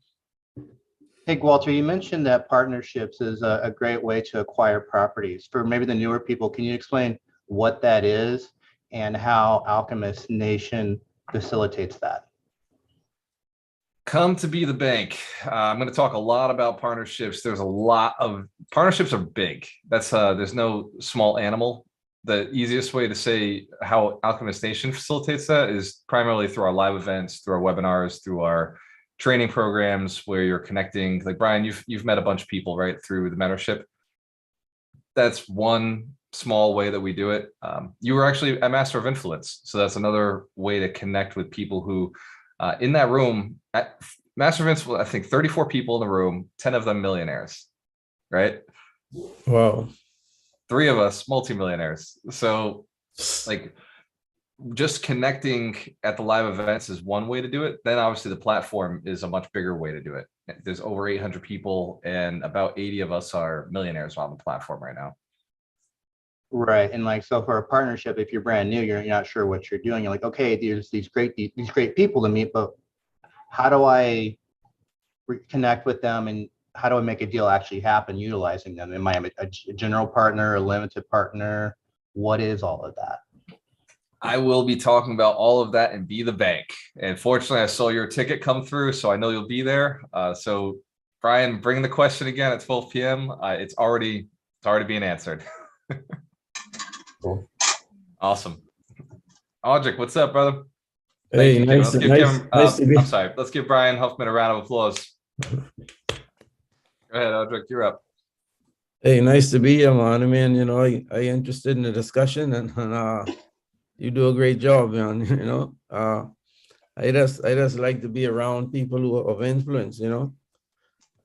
Hey, Walter, you mentioned that partnerships is a great way to acquire properties. For maybe the newer people, can you explain what that is and how Alchemist Nation facilitates that? Come to be the bank. I'm going to talk a lot about partnerships. There's a lot of partnerships are big. That's there's no small animal. The easiest way to say how Alchemist Nation facilitates that is primarily through our live events, through our webinars, through our training programs where you're connecting. Like Brian, you've met a bunch of people right through the mentorship. That's one small way that we do it. You were actually a master of influence, so that's another way to connect with people who in that room at master of influence. I think 34 people in the room, 10 of them millionaires, right? Wow. 3 of us multimillionaires. So like just connecting at the live events is one way to do it. Then obviously the platform is a much bigger way to do it. There's over 800 people and about 80 of us are millionaires on the platform right now. Right. And like, so for a partnership, if you're brand new, you're not sure what you're doing. You're like, okay, there's these great people to meet, but how do I connect with them, and how do I make a deal actually happen utilizing them? Am I a general partner, a limited partner? What is all of that? I will be talking about all of that and Be the Bank. And fortunately, I saw your ticket come through, so I know you'll be there. So Brian, bring the question again at 12 p.m. It's already being answered. Cool. Awesome. Audric, what's up, brother? Hey, nice to be. I'm sorry. Let's give Brian Huffman a round of applause. Go ahead, Audric, you're up. Hey, nice to be here, man. I mean, I interested in the discussion, and you do a great job, man. I just like to be around people who are of influence.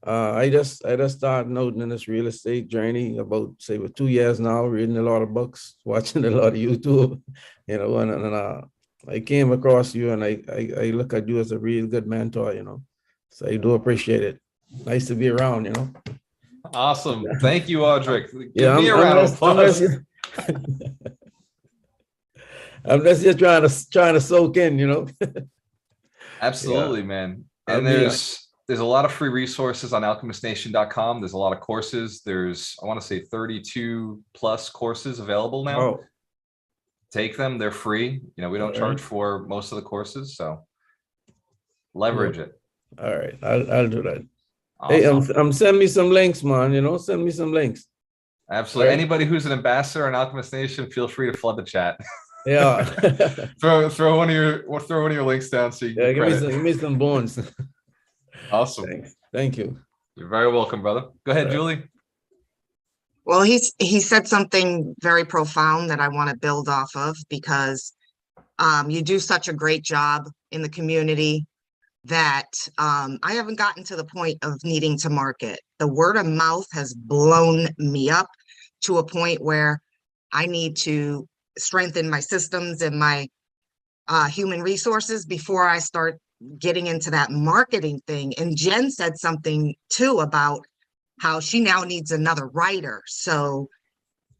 I just started out in this real estate journey about, say, 2 years now, reading a lot of books, watching a lot of YouTube, and I came across you, and I look at you as a real good mentor, so I do appreciate it. Nice to be around, Awesome. Thank you, Audric. Give me a round of applause. I'm just trying to soak in, Absolutely, yeah. Man. And there's a lot of free resources on alchemistnation.com. There's a lot of courses. There's, I want to say 32 plus courses available now. Oh. Take them. They're free. We don't charge for most of the courses. So leverage it. All right. I'll do that. Awesome. Hey, send me some links, man. Send me some links. Absolutely. Right. Anybody who's an ambassador on Alchemist Nation, feel free to flood the chat. Yeah. throw one of your links down so you can give me some bones. Awesome. Thank you. You're very welcome, brother. Go ahead, Julie. Well, he said something very profound that I want to build off of because you do such a great job in the community that I haven't gotten to the point of needing to market. The word of mouth has blown me up to a point where I need to strengthen my systems and my human resources before I start getting into that marketing thing. And Jen said something too about how she now needs another writer. So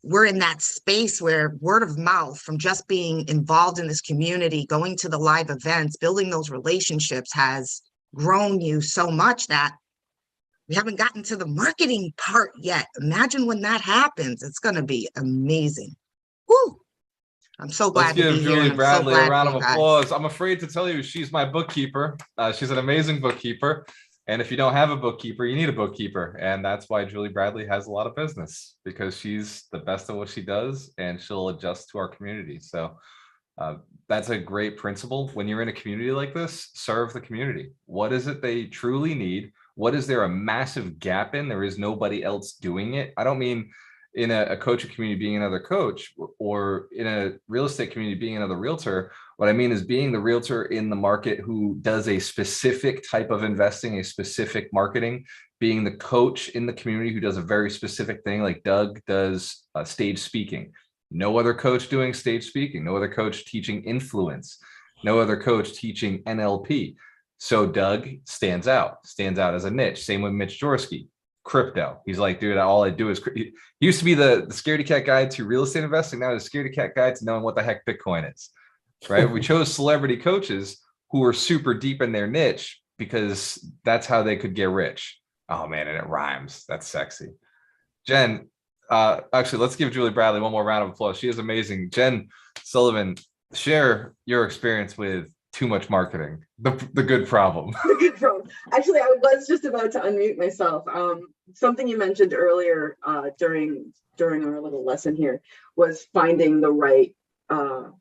we're in that space where word of mouth from just being involved in this community, going to the live events, building those relationships has grown you so much that we haven't gotten to the marketing part yet. Imagine when that happens. It's going to be amazing. Woo! I'm so glad Let's to give be here. Julie And I'm so Bradley a glad round for of you guys. applause. I'm afraid to tell you she's my bookkeeper. She's an amazing bookkeeper. And if you don't have a bookkeeper, you need a bookkeeper. And that's why Julie Bradley has a lot of business, because she's the best at what she does and she'll adjust to our community. So that's a great principle. When you're in a community like this, serve the community. What is it they truly need? What is there a massive gap in? There is nobody else doing it. I don't mean in a coaching community being another coach, or in a real estate community being another realtor. What I mean is being the realtor in the market who does a specific type of investing, a specific marketing, being the coach in the community who does a very specific thing, like Doug does stage speaking. No other coach doing stage speaking, no other coach teaching influence, no other coach teaching NLP. So Doug stands out as a niche. Same with Mitch Jorsky. Crypto. He's like, dude, all I do is he used to be the scaredy cat guide to real estate investing. Now he's scaredy cat guide to knowing what the heck Bitcoin is, right? We chose celebrity coaches who are super deep in their niche because that's how they could get rich. Oh man, and it rhymes. That's sexy. Jen, actually, let's give Julie Bradley one more round of applause. She is amazing. Jen Sullivan, share your experience with too much marketing, the good problem. The good problem. Actually, I was just about to unmute myself. Something you mentioned earlier during our little lesson here was finding the right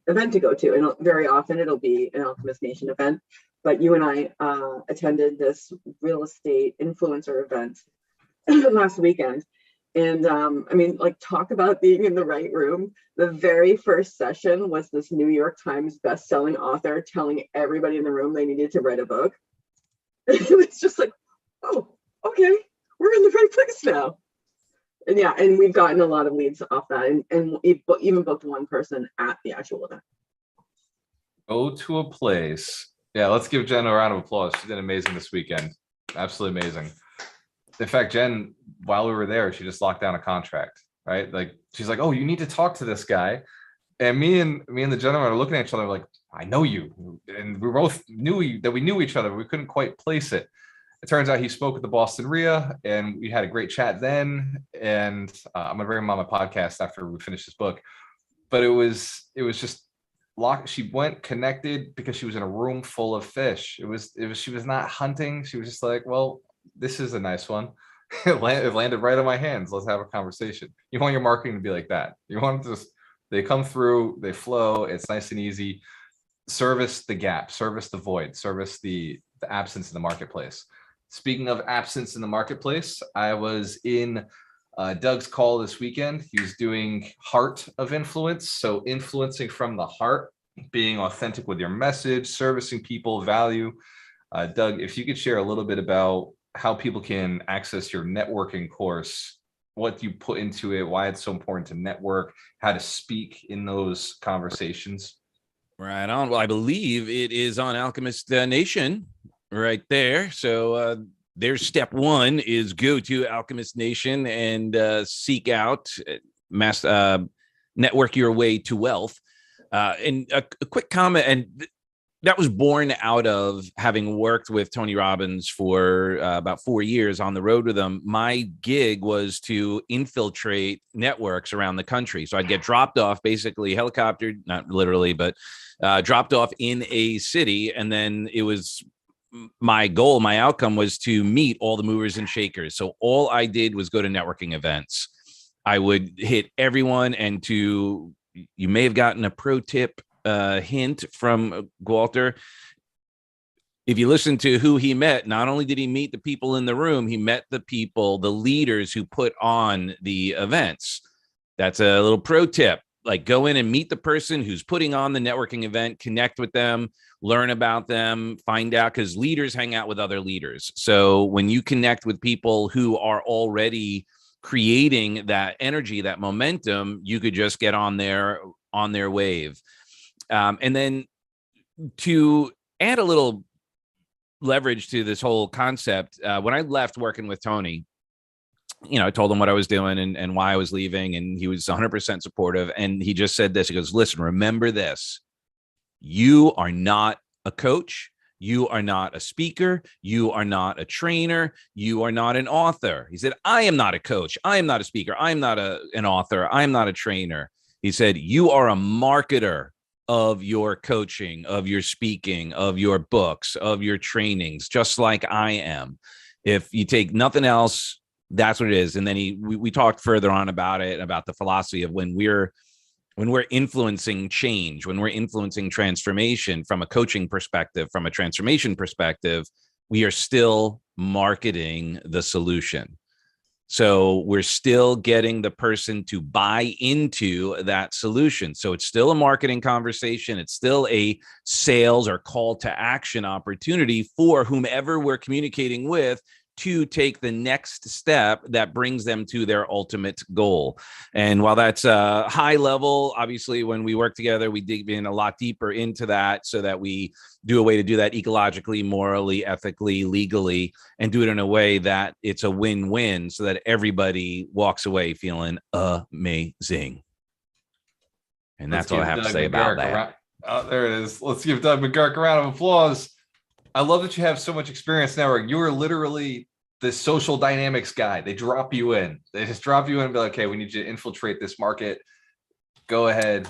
event to go to, and very often it'll be an Alchemist Nation event. But you and I attended this real estate influencer event last weekend. And I mean, like, talk about being in the right room. The very first session was this New York Times best-selling author telling everybody in the room they needed to write a book. It was just like, oh, okay, we're in the right place now. And yeah, and we've gotten a lot of leads off that, and even booked one person at the actual event. Go to a place. Yeah, let's give Jen a round of applause. She did amazing this weekend. Absolutely amazing. In fact, Jen, while we were there, she just locked down a contract, right? Like, she's like, oh, you need to talk to this guy. And me and the gentleman are looking at each other like, I know you. And we both knew that we knew each other, but we couldn't quite place it. It turns out he spoke at the Boston RIA, and we had a great chat then. And I'm gonna bring him on my podcast after we finish this book. But it was just locked. She went connected because she was in a room full of fish. She was not hunting. She was just like, well, this is a nice one. It landed right on my hands. Let's have a conversation. You want your marketing to be like that. You want to just, they come through, they flow. It's nice and easy. Service the gap, service the void, service the absence in the marketplace. Speaking of absence in the marketplace, I was in Doug's call this weekend. He was doing heart of influence. So influencing from the heart, being authentic with your message, servicing people, value. Doug, if you could share a little bit about how people can access your networking course, what you put into it, why it's so important to network, how to speak in those conversations. Right on. Well, I believe it is on Alchemist Nation right there. So there's step one is go to Alchemist Nation and seek out network your way to wealth. And a quick comment, and that was born out of having worked with Tony Robbins for about 4 years on the road with him. My gig was to infiltrate networks around the country. So I'd get dropped off, basically helicoptered, not literally, but dropped off in a city. And then it was my goal, my outcome was to meet all the movers and shakers. So all I did was go to networking events. I would hit everyone, and you may have gotten a pro tip hint from Walter. if you listen to who he met, not only did he meet the people in the room, he met the people, the leaders who put on the events. That's a little pro tip. Like, go in and meet the person who's putting on the networking event, connect with them, learn about them, find out, because leaders hang out with other leaders. So when you connect with people who are already creating that energy, that momentum, you could just get on their wave. And then to add a little leverage to this whole concept, when I left working with Tony, I told him what I was doing and why I was leaving, and he was 100% supportive. And he just said this. He goes, listen, remember this. You are not a coach. You are not a speaker. You are not a trainer. You are not an author. He said, I am not a coach. I am not a speaker. I am not an author. I am not a trainer. He said, you are a marketer of your coaching, of your speaking, of your books, of your trainings, just like I am. If you take nothing else, that's what it is. And then we talked further on about it, about the philosophy of when we're influencing change, when we're influencing transformation from a coaching perspective, from a transformation perspective, we are still marketing the solution. So we're still getting the person to buy into that solution. So it's still a marketing conversation. It's still a sales or call to action opportunity for whomever we're communicating with to take the next step that brings them to their ultimate goal. And while that's high level, obviously, when we work together, we dig in a lot deeper into that so that we do a way to do that ecologically, morally, ethically, legally, and do it in a way that it's a win-win so that everybody walks away feeling amazing. And that's all I have to say about that. Oh, there it is. Let's give Doug McGurk a round of applause. I love that you have so much experience now. You are literally the social dynamics guy. They drop you in. They just drop you in and be like, okay, we need you to infiltrate this market. Go ahead.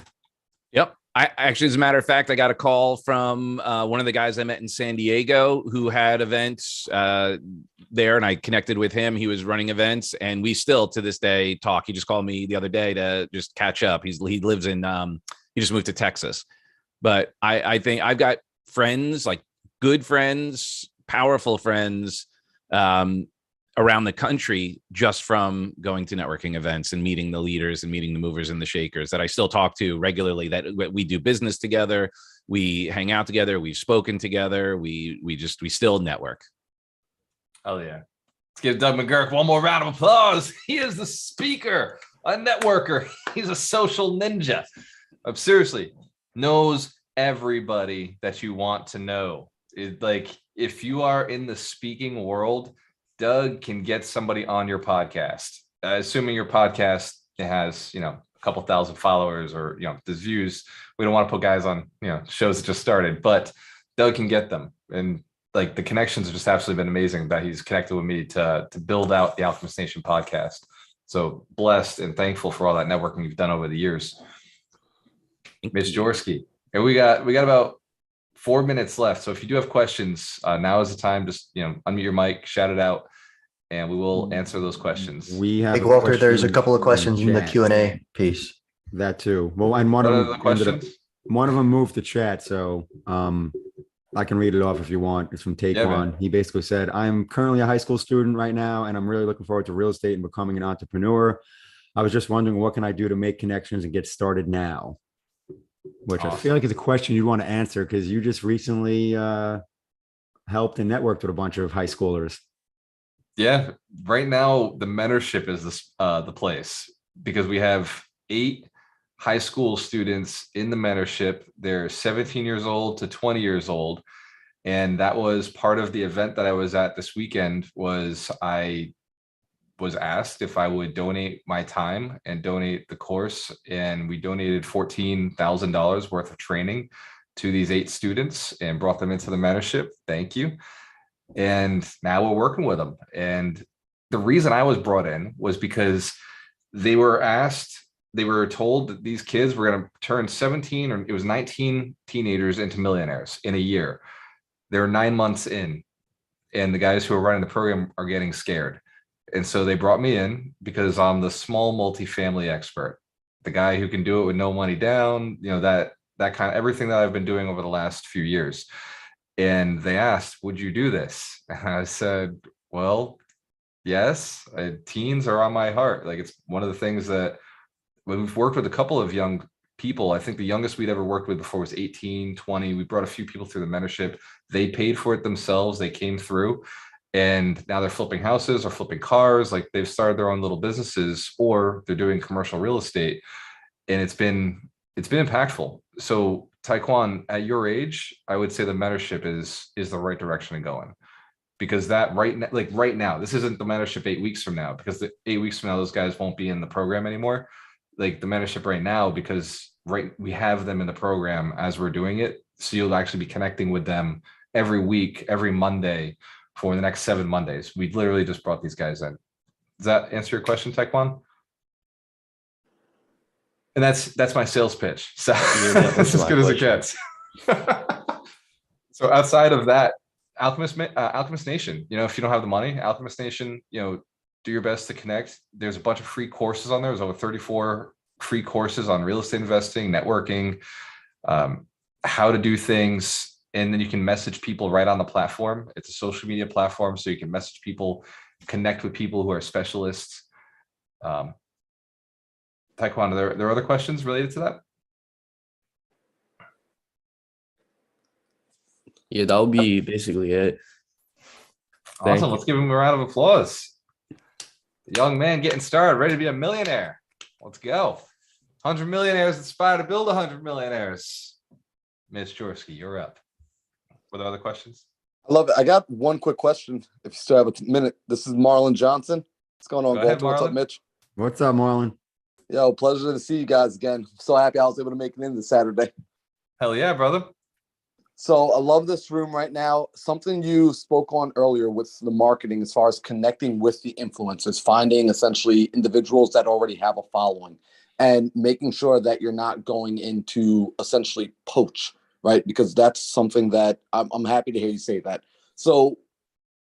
Yep. I actually, as a matter of fact, I got a call from one of the guys I met in San Diego who had events there, and I connected with him. He was running events, and we still to this day talk. He just called me the other day to just catch up. He lives in he just moved to Texas. But I think I've got friends, like good friends, powerful friends around the country just from going to networking events and meeting the leaders and meeting the movers and the shakers that I still talk to regularly, that we do business together. We hang out together. We've spoken together. We still network. Oh yeah. Let's give Doug McGurk one more round of applause. He is the speaker, a networker. He's a social ninja. Seriously, knows everybody that you want to know. Like, if you are in the speaking world, Doug can get somebody on your podcast. Assuming your podcast has, a couple thousand followers or, there's views. We don't want to put guys on, shows that just started, but Doug can get them. And like the connections have just absolutely been amazing that he's connected with me to build out the Alchemist Nation podcast. So blessed and thankful for all that networking you've done over the years. Ms. Jaworski. And we got about 4 minutes left. So if you do have questions, now is the time. Just unmute your mic, shout it out, and we will answer those questions. We have Hey, Walter, there's a couple of questions in the Q&A piece. That too. Well, and one of them moved to chat, so I can read it off if you want. It's from Take One. He basically said, I'm currently a high school student right now, and I'm really looking forward to real estate and becoming an entrepreneur. I was just wondering, what can I do to make connections and get started now? Which awesome. I feel like is a question you want to answer because you just recently helped and networked with a bunch of high schoolers. Yeah, right now the mentorship is the place, because we have 8 high school students in the mentorship. They're 17 years old to 20 years old, and that was part of the event that I was at this weekend. I was asked if I would donate my time and donate the course, and we donated $14,000 worth of training to these 8 students and brought them into the mentorship. Thank you. And now we're working with them. And the reason I was brought in was because they were told that these kids were going to turn 17, or it was 19 teenagers into millionaires in a year. They're 9 months in, and the guys who are running the program are getting scared. And so they brought me in because I'm the small multifamily expert, the guy who can do it with no money down, that kind of everything that I've been doing over the last few years. And they asked, would you do this? And I said, well, yes, teens are on my heart. Like, it's one of the things that when we've worked with a couple of young people, I think the youngest we'd ever worked with before was 18, 20. We brought a few people through the mentorship. They paid for it themselves. They came through, and now they're flipping houses or flipping cars. Like, they've started their own little businesses, or they're doing commercial real estate. And it's been impactful. So Taekwon, at your age, I would say the mentorship is the right direction to go in. Because that right now, this isn't the mentorship 8 weeks from now, because the 8 weeks from now, those guys won't be in the program anymore. Like, the mentorship right now, because we have them in the program as we're doing it. So you'll actually be connecting with them every week, every Monday for the next 7 Mondays. We literally just brought these guys in. Does that answer your question, Taekwon? And that's my sales pitch. So that's as good as it gets. So outside of that, Alchemist Nation, if you don't have the money, Alchemist Nation, do your best to connect. There's a bunch of free courses on there. There's over 34 free courses on real estate investing, networking, how to do things. And then you can message people right on the platform. It's a social media platform, so you can message people, connect with people who are specialists. Taekwon, are there other questions related to that? Yeah, that would be basically it. Awesome. Let's give him a round of applause. The young man getting started, ready to be a millionaire. Let's go. 100 millionaires inspire to build 100 millionaires. Mitch Jorsky, you're up. Were there other questions? I love it. I got one quick question. If you still have a minute, this is Marlon Johnson. What's going on, Walter? What's up, Mitch? What's up, Marlon? Yo, pleasure to see you guys again. I'm so happy I was able to make it in this Saturday. Hell yeah, brother. So I love this room right now. Something you spoke on earlier with the marketing, as far as connecting with the influencers, finding essentially individuals that already have a following and making sure that you're not going into essentially poach, right? Because that's something that I'm happy to hear you say that. So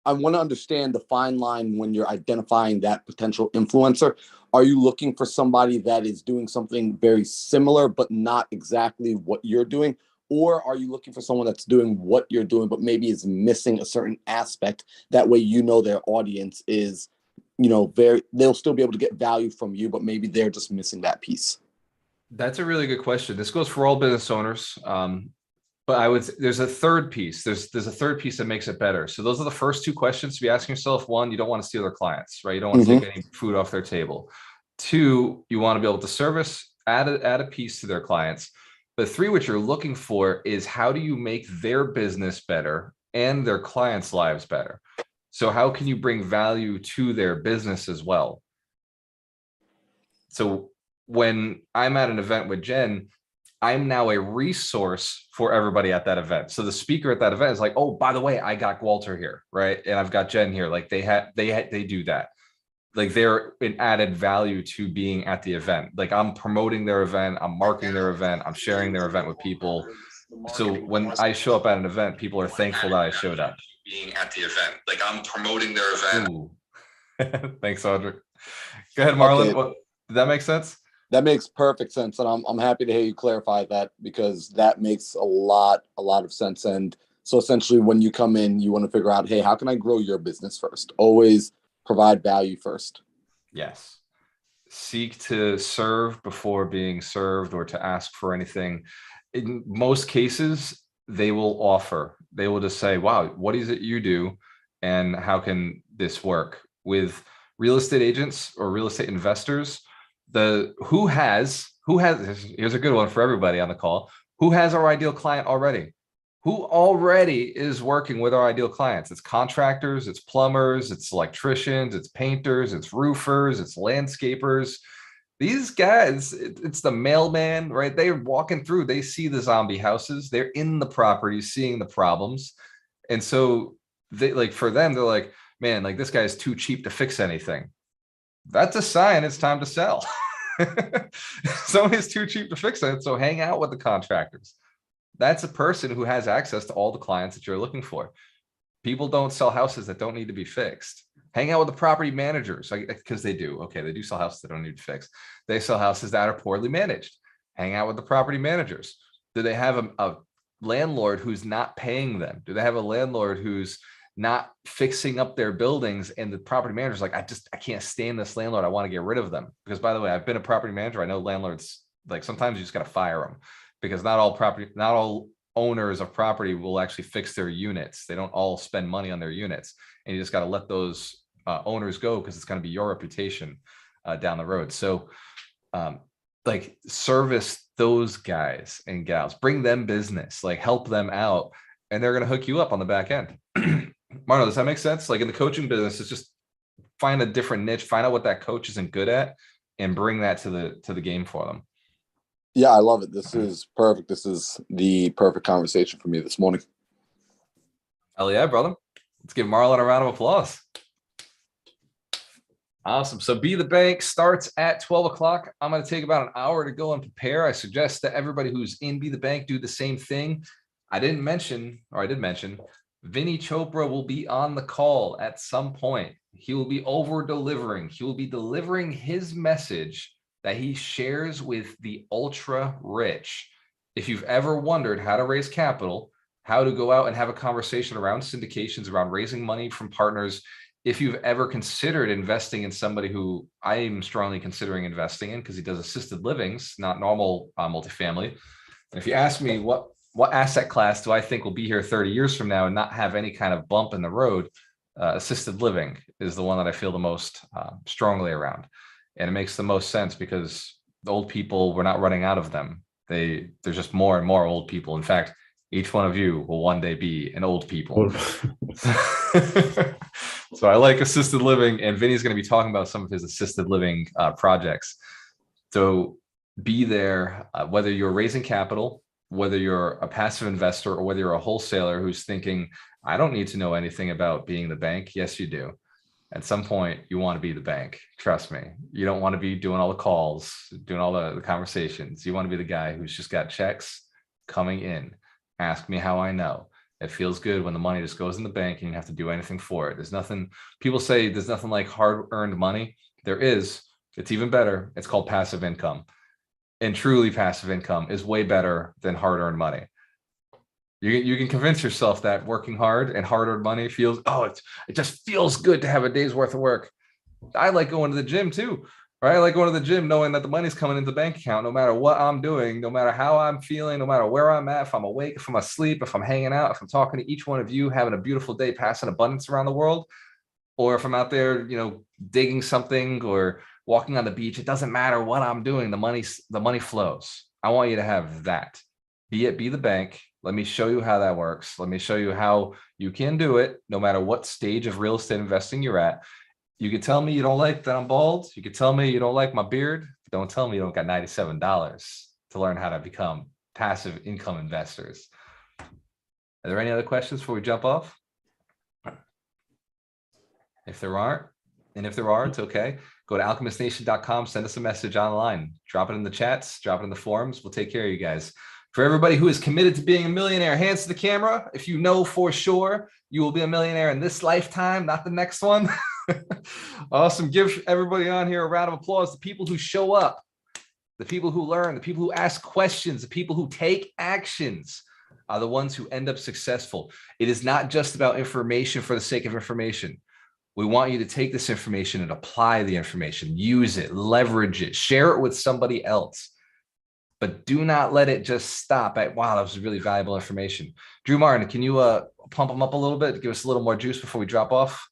I want to understand the fine line when you're identifying that potential influencer. Are you looking for somebody that is doing something very similar, but not exactly what you're doing? Or are you looking for someone that's doing what you're doing, but maybe is missing a certain aspect? That way, their audience is, they'll still be able to get value from you, but maybe they're just missing that piece. That's a really good question. This goes for all business owners. But there's a third piece. There's a third piece that makes it better. So those are the first two questions to be asking yourself. One, you don't want to steal their clients, right? You don't want to take any food off their table. Two, you want to be able to service, add a piece to their clients. But three, what you're looking for is, how do you make their business better and their clients' lives better? So how can you bring value to their business as well? So when I'm at an event with Jen, I'm now a resource for everybody at that event. So the speaker at that event is like, oh, by the way, I got Walter here, right? And I've got Jen here. Like, they do that. Like, they're an added value to being at the event. Like, I'm promoting their event, I'm marketing their event, I'm sharing their event with people. So when I show up at an event, people are thankful that I showed up. Being at the event, like, I'm promoting their event. Thanks, Audrey. Go ahead, Marlon. Okay. Did that make sense? That makes perfect sense, and I'm happy to hear you clarify that, because that makes a lot of sense. And so essentially, when you come in, you want to figure out, hey, how can I grow your business first? Always provide value first. Yes. Seek to serve before being served, or to ask for anything. In most cases, they will offer. They will just say, wow, what is it you do? And how can this work? With real estate agents or real estate investors, who has, here's a good one for everybody on the call. Who has our ideal client already? Who already is working with our ideal clients? It's contractors, it's plumbers, it's electricians, it's painters, it's roofers, it's landscapers. These guys, it's the mailman, right? They're walking through, they see the zombie houses, they're in the properties, seeing the problems. And so for them, they're like, man, like, this guy's too cheap to fix anything. That's a sign it's time to sell. Somebody's too cheap to fix it. So hang out with the contractors. That's a person who has access to all the clients that you're looking for. People don't sell houses that don't need to be fixed. Hang out with the property managers, because they do. Okay, they do sell houses that don't need to fix. They sell houses that are poorly managed. Hang out with the property managers. Do they have a landlord who's not paying them? Do they have a landlord who's not fixing up their buildings, and the property manager's like, I can't stand this landlord, I want to get rid of them? Because, by the way, I've been a property manager. I know landlords, like, sometimes you just got to fire them, because not all owners of property will actually fix their units. They don't all spend money on their units, and you just got to let those owners go, because it's going to be your reputation down the road. So like, service those guys and gals, bring them business, like, help them out, and they're going to hook you up on the back end. Marno, does that make sense? Like, in the coaching business, it's just find a different niche, find out what that coach isn't good at, and bring that to the game for them. Yeah, I love it. This is perfect. This is the perfect conversation for me this morning. Hell yeah, brother. Let's give Marlon a round of applause. Awesome. So Be the Bank starts at 12 o'clock. I'm going to take about an hour to go and prepare. I suggest that everybody who's in Be the Bank do the same thing. I did mention, Vinny Chopra will be on the call at some point. He will be over delivering. He will be delivering his message that he shares with the ultra rich. If you've ever wondered how to raise capital, how to go out and have a conversation around syndications, around raising money from partners, if you've ever considered investing in somebody who I am strongly considering investing in, because he does assisted livings, not normal multifamily. And if you ask me what asset class do I think will be here 30 years from now and not have any kind of bump in the road, assisted living is the one that I feel the most strongly around. And it makes the most sense, because the old people, we're not running out of them. There's just more and more old people. In fact, each one of you will one day be an old people. So I like assisted living, and Vinny's going to be talking about some of his assisted living projects. So be there, whether you're raising capital, whether you're a passive investor, or whether you're a wholesaler who's thinking, I don't need to know anything about being the bank. Yes, you do. At some point, you want to be the bank. Trust me. You don't want to be doing all the calls, doing all the conversations. You want to be the guy who's just got checks coming in. Ask me how I know. It feels good when the money just goes in the bank and you don't have to do anything for it. There's nothing, people say there's nothing like hard-earned money. There is. It's even better. It's called passive income. And truly, passive income is way better than hard-earned money. You can convince yourself that working hard and hard-earned money feels, it just feels good to have a day's worth of work. I like going to the gym too, right? I like going to the gym knowing that the money's coming into the bank account, no matter what I'm doing, no matter how I'm feeling, no matter where I'm at, if I'm awake, if I'm asleep, if I'm hanging out, if I'm talking to each one of you, having a beautiful day, passing abundance around the world, or if I'm out there, digging something or walking on the beach. It doesn't matter what I'm doing. The money flows. I want you to have that. Be the bank. Let me show you how that works. Let me show you how you can do it, no matter what stage of real estate investing you're at. You could tell me you don't like that I'm bald. You could tell me you don't like my beard. But don't tell me you don't got $97 to learn how to become passive income investors. Are there any other questions before we jump off? If there aren't, and if there are, it's okay. Go to alchemistnation.com, send us a message online, drop it in the chats, drop it in the forums. We'll take care of you guys. For everybody who is committed to being a millionaire, hands to the camera. If you know for sure you will be a millionaire in this lifetime, not the next one. Awesome. Give everybody on here a round of applause. The people who show up, the people who learn, the people who ask questions, the people who take actions are the ones who end up successful. It is not just about information for the sake of information. We want you to take this information and apply the information, use it, leverage it, share it with somebody else. But do not let it just stop at, wow, that was really valuable information. Drew Martin, can you pump them up a little bit, give us a little more juice before we drop off?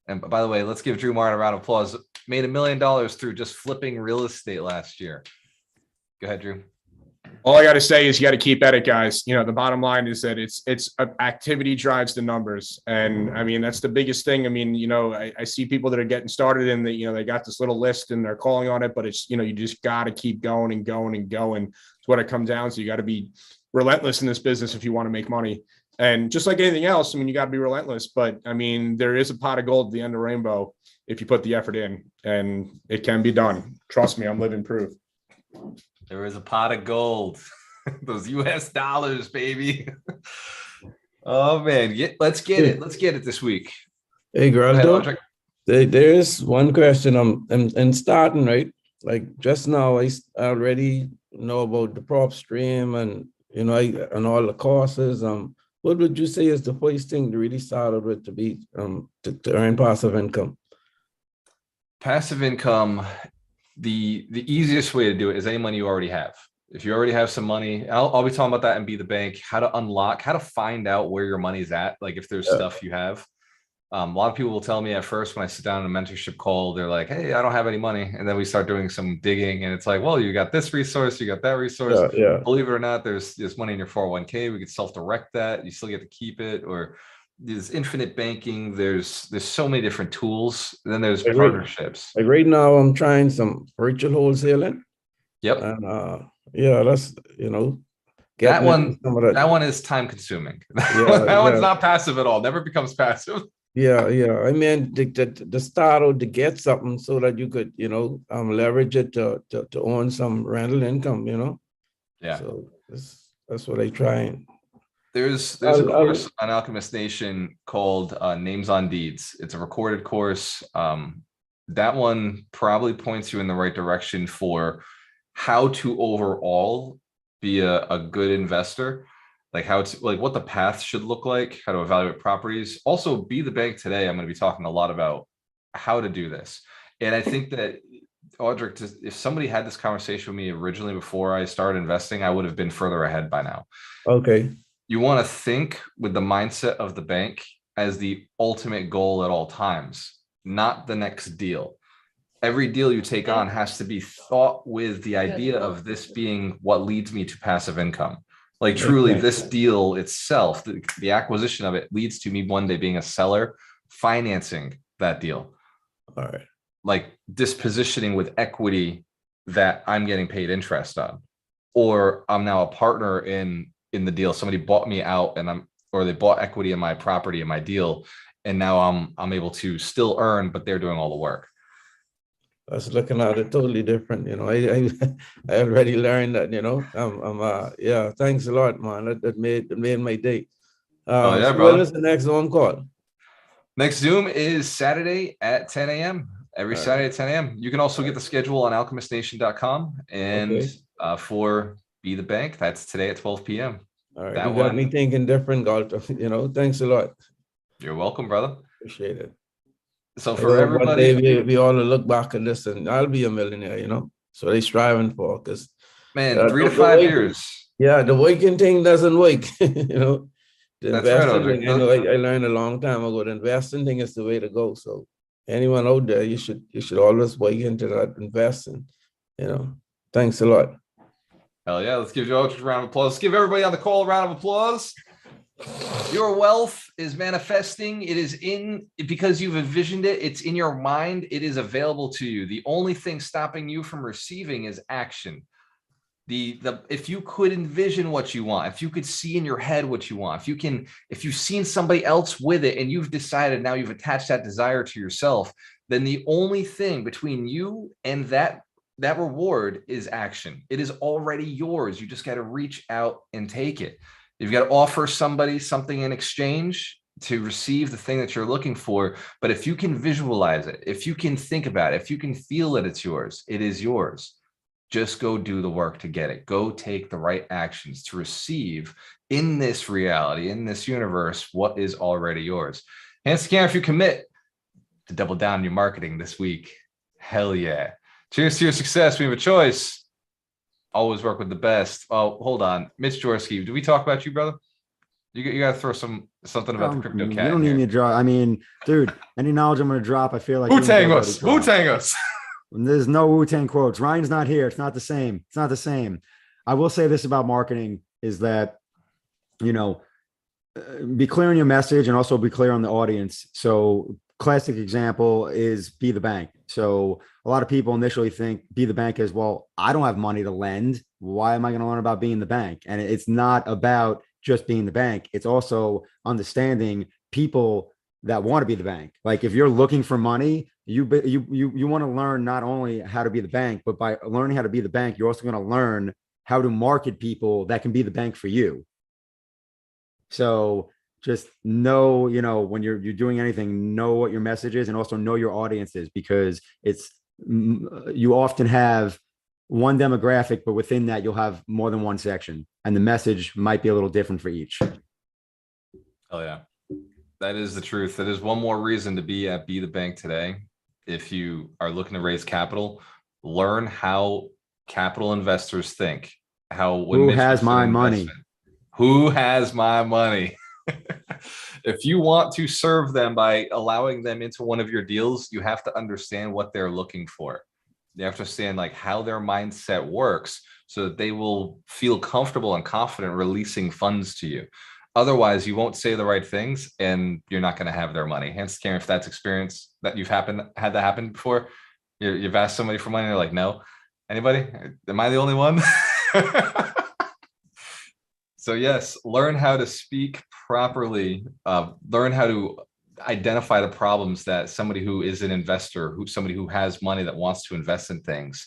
And by the way, let's give Drew Martin a round of applause. Made $1 million through just flipping real estate last year. Go ahead, Drew. All I got to say is you got to keep at it, guys. The bottom line is that it's activity drives the numbers. And I mean, that's the biggest thing. I mean, I see people that are getting started and they got this little list and they're calling on it, but it's, you just got to keep going and going and going. It's what it comes down to. You got to be relentless in this business if you want to make money. And just like anything else, I mean, you got to be relentless, but I mean, there is a pot of gold at the end of the rainbow if you put the effort in, and it can be done. Trust me, I'm living proof. There is a pot of gold. Those US dollars, baby. Oh man, let's get it. Let's get it this week. Hey, Geraldo, there is one question. I'm starting, right? Like just now, I already know about the prop stream and, you know, and all the courses. What would you say is the first thing to really start out with to be to earn passive income? Passive income, the easiest way to do it is any money you already have. If you already have some money, I'll be talking about that and Be the Bank, how to unlock, how to find out where your money's at. Like if there's stuff you have. A lot of people will tell me at first when I sit down in a mentorship call, they're like, hey, I don't have any money. And then we start doing some digging and it's like, well, you got this resource, you got that resource. Yeah. Believe it or not, there's money in your 401k. We could self-direct that. You still get to keep it, or there's infinite banking. There's so many different tools. Then there's partnerships. Like right now, I'm trying some virtual wholesaling. Yep. And yeah, that's, you know, that one is time consuming. That one's not passive at all. Never becomes passive. Yeah. I mean, the start out to get something so that you could, you know, leverage it to earn some rental income, you know. Yeah. So that's what I try. There's a course on Alchemist Nation called Names on Deeds. It's a recorded course. That one probably points you in the right direction for how to overall be a good investor. Like how it's like what the path should look like, how to evaluate properties. Also, Be the Bank today, I'm going to be talking a lot about how to do this. And I think that, Audric, if somebody had this conversation with me originally before I started investing, I would have been further ahead by now. Okay. You want to think with the mindset of the bank as the ultimate goal at all times, not the next deal. Every deal you take on has to be thought with the idea of this being what leads me to passive income. Like truly this deal itself, the acquisition of it leads to me one day being a seller, financing that deal. All right. Like dispositioning with equity that I'm getting paid interest on, or I'm now a partner in the deal. Somebody bought me out or they bought equity in my property in my deal. And now I'm able to still earn, but they're doing all the work. That's looking at it totally different, you know. I already learned that, you know. Yeah, thanks a lot, man. That made my day. Oh yeah, so brother. when is the next Zoom call? Next Zoom is Saturday at 10 a.m. Every Saturday at 10 a.m. You can also get the schedule on alchemistnation.com and for Be the Bank, that's today at 12 p.m. All right, you got me thinking different, Galto. You know, thanks a lot. You're welcome, brother. Appreciate it. So for everybody, one day we all look back and this, and I'll be a millionaire, you know. So they striving for, because man, 3 to 5 years. Yeah, the working thing doesn't work, you know. The That's investing right, thing, I know I learned a long time ago. The investing thing is the way to go. So anyone out there, you should always work into that investing, you know. Thanks a lot. Hell yeah, let's give you a round of applause. Let's give everybody on the call a round of applause. Your wealth is manifesting. It is because you've envisioned it. It's in your mind. It is available to you. The only thing stopping you from receiving is action. If you could envision what you want, if you could see in your head what you want, if you've seen somebody else with it and you've decided now you've attached that desire to yourself, then the only thing between you and that reward is action. It is already yours. You just got to reach out and take it. You've got to offer somebody something in exchange to receive the thing that you're looking for. But if you can visualize it, if you can think about it, if you can feel that it's yours, it is yours. Just go do the work to get it. Go take the right actions to receive in this reality, in this universe, what is already yours. And scan if you commit to double down on your marketing this week. Hell yeah. Cheers to your success. We have a choice. Always work with the best. Oh, hold on. Mitch Jaworski, did we talk about you, brother? You got to throw something about the crypto cat. You don't need me to drop. I mean, dude, any knowledge I'm going to drop, I feel like Wu-Tang us. Wu-Tang us. There's no Wu-Tang quotes. Ryan's not here. It's not the same. It's not the same. I will say this about marketing is that, you know, be clear on your message and also be clear on the audience. So classic example is Be the Bank. So a lot of people initially think Be the Bank is, well, I don't have money to lend. Why am I going to learn about being the bank? And it's not about just being the bank. It's also understanding people that want to be the bank. Like if you're looking for money, you want to learn not only how to be the bank, but by learning how to be the bank, you're also going to learn how to market people that can be the bank for you. So just know, you know, when you're doing anything, know what your message is and also know your audience is, because you often have one demographic, but within that, you'll have more than one section, and the message might be a little different for each. Oh yeah, that is the truth. That is one more reason to be at Be the Bank today. If you are looking to raise capital, learn how capital investors think. Who has my money? Who has my money? If you want to serve them by allowing them into one of your deals, you have to understand what they're looking for. You have to understand like how their mindset works so that they will feel comfortable and confident releasing funds to you. Otherwise, you won't say the right things and you're not going to have their money. Hence, Karen, if that's experience that you've had that happen before, you've asked somebody for money and they're like, no. Anybody? Am I the only one? So yes, learn how to speak properly, learn how to identify the problems that somebody who is an investor, somebody who has money that wants to invest in things.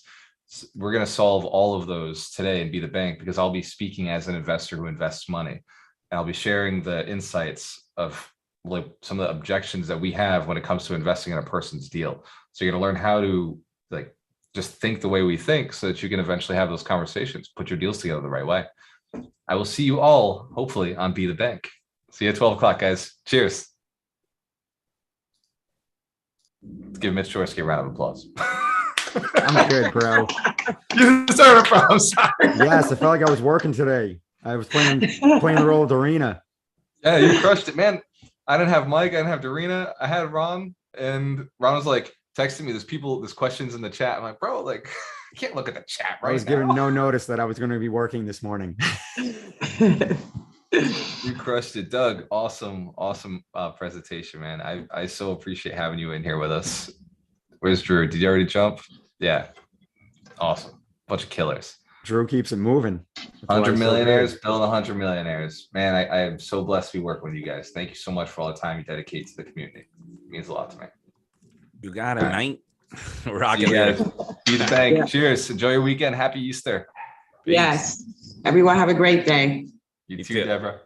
We're going to solve all of those today and Be the Bank, because I'll be speaking as an investor who invests money. And I'll be sharing the insights of like some of the objections that we have when it comes to investing in a person's deal. So you're going to learn how to like just think the way we think so that you can eventually have those conversations, put your deals together the right way. I will see you all, hopefully, on Be the Bank. See you at 12 o'clock, guys. Cheers. Let's give Mitch Chorsky a round of applause. I'm good, bro. You deserve it, bro. I'm sorry. Yes, I felt like I was working today. I was playing the role of Dorina. Yeah, you crushed it, man. I didn't have Mike. I didn't have Dorina. I had Ron, and Ron was like texting me, there's questions in the chat. I'm like, bro, like, I can't look at the chat right now. I was given no notice that I was going to be working this morning. You crushed it, Doug. Awesome presentation, man. I so appreciate having you in here with us. Where's Drew? Did you already jump? Yeah. Awesome. Bunch of killers. Drew keeps it moving. 100 millionaires, building 100 millionaires. Man, I am so blessed to be working with you guys. Thank you so much for all the time you dedicate to the community. It means a lot to me. You got it, Knight. Rock it, guys. Be the Bank. Yeah. Cheers. Enjoy your weekend. Happy Easter. Peace. Yes. Everyone have a great day. You too, Deborah.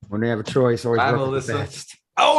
When they have a choice, always Bye, work with Melissa. the best.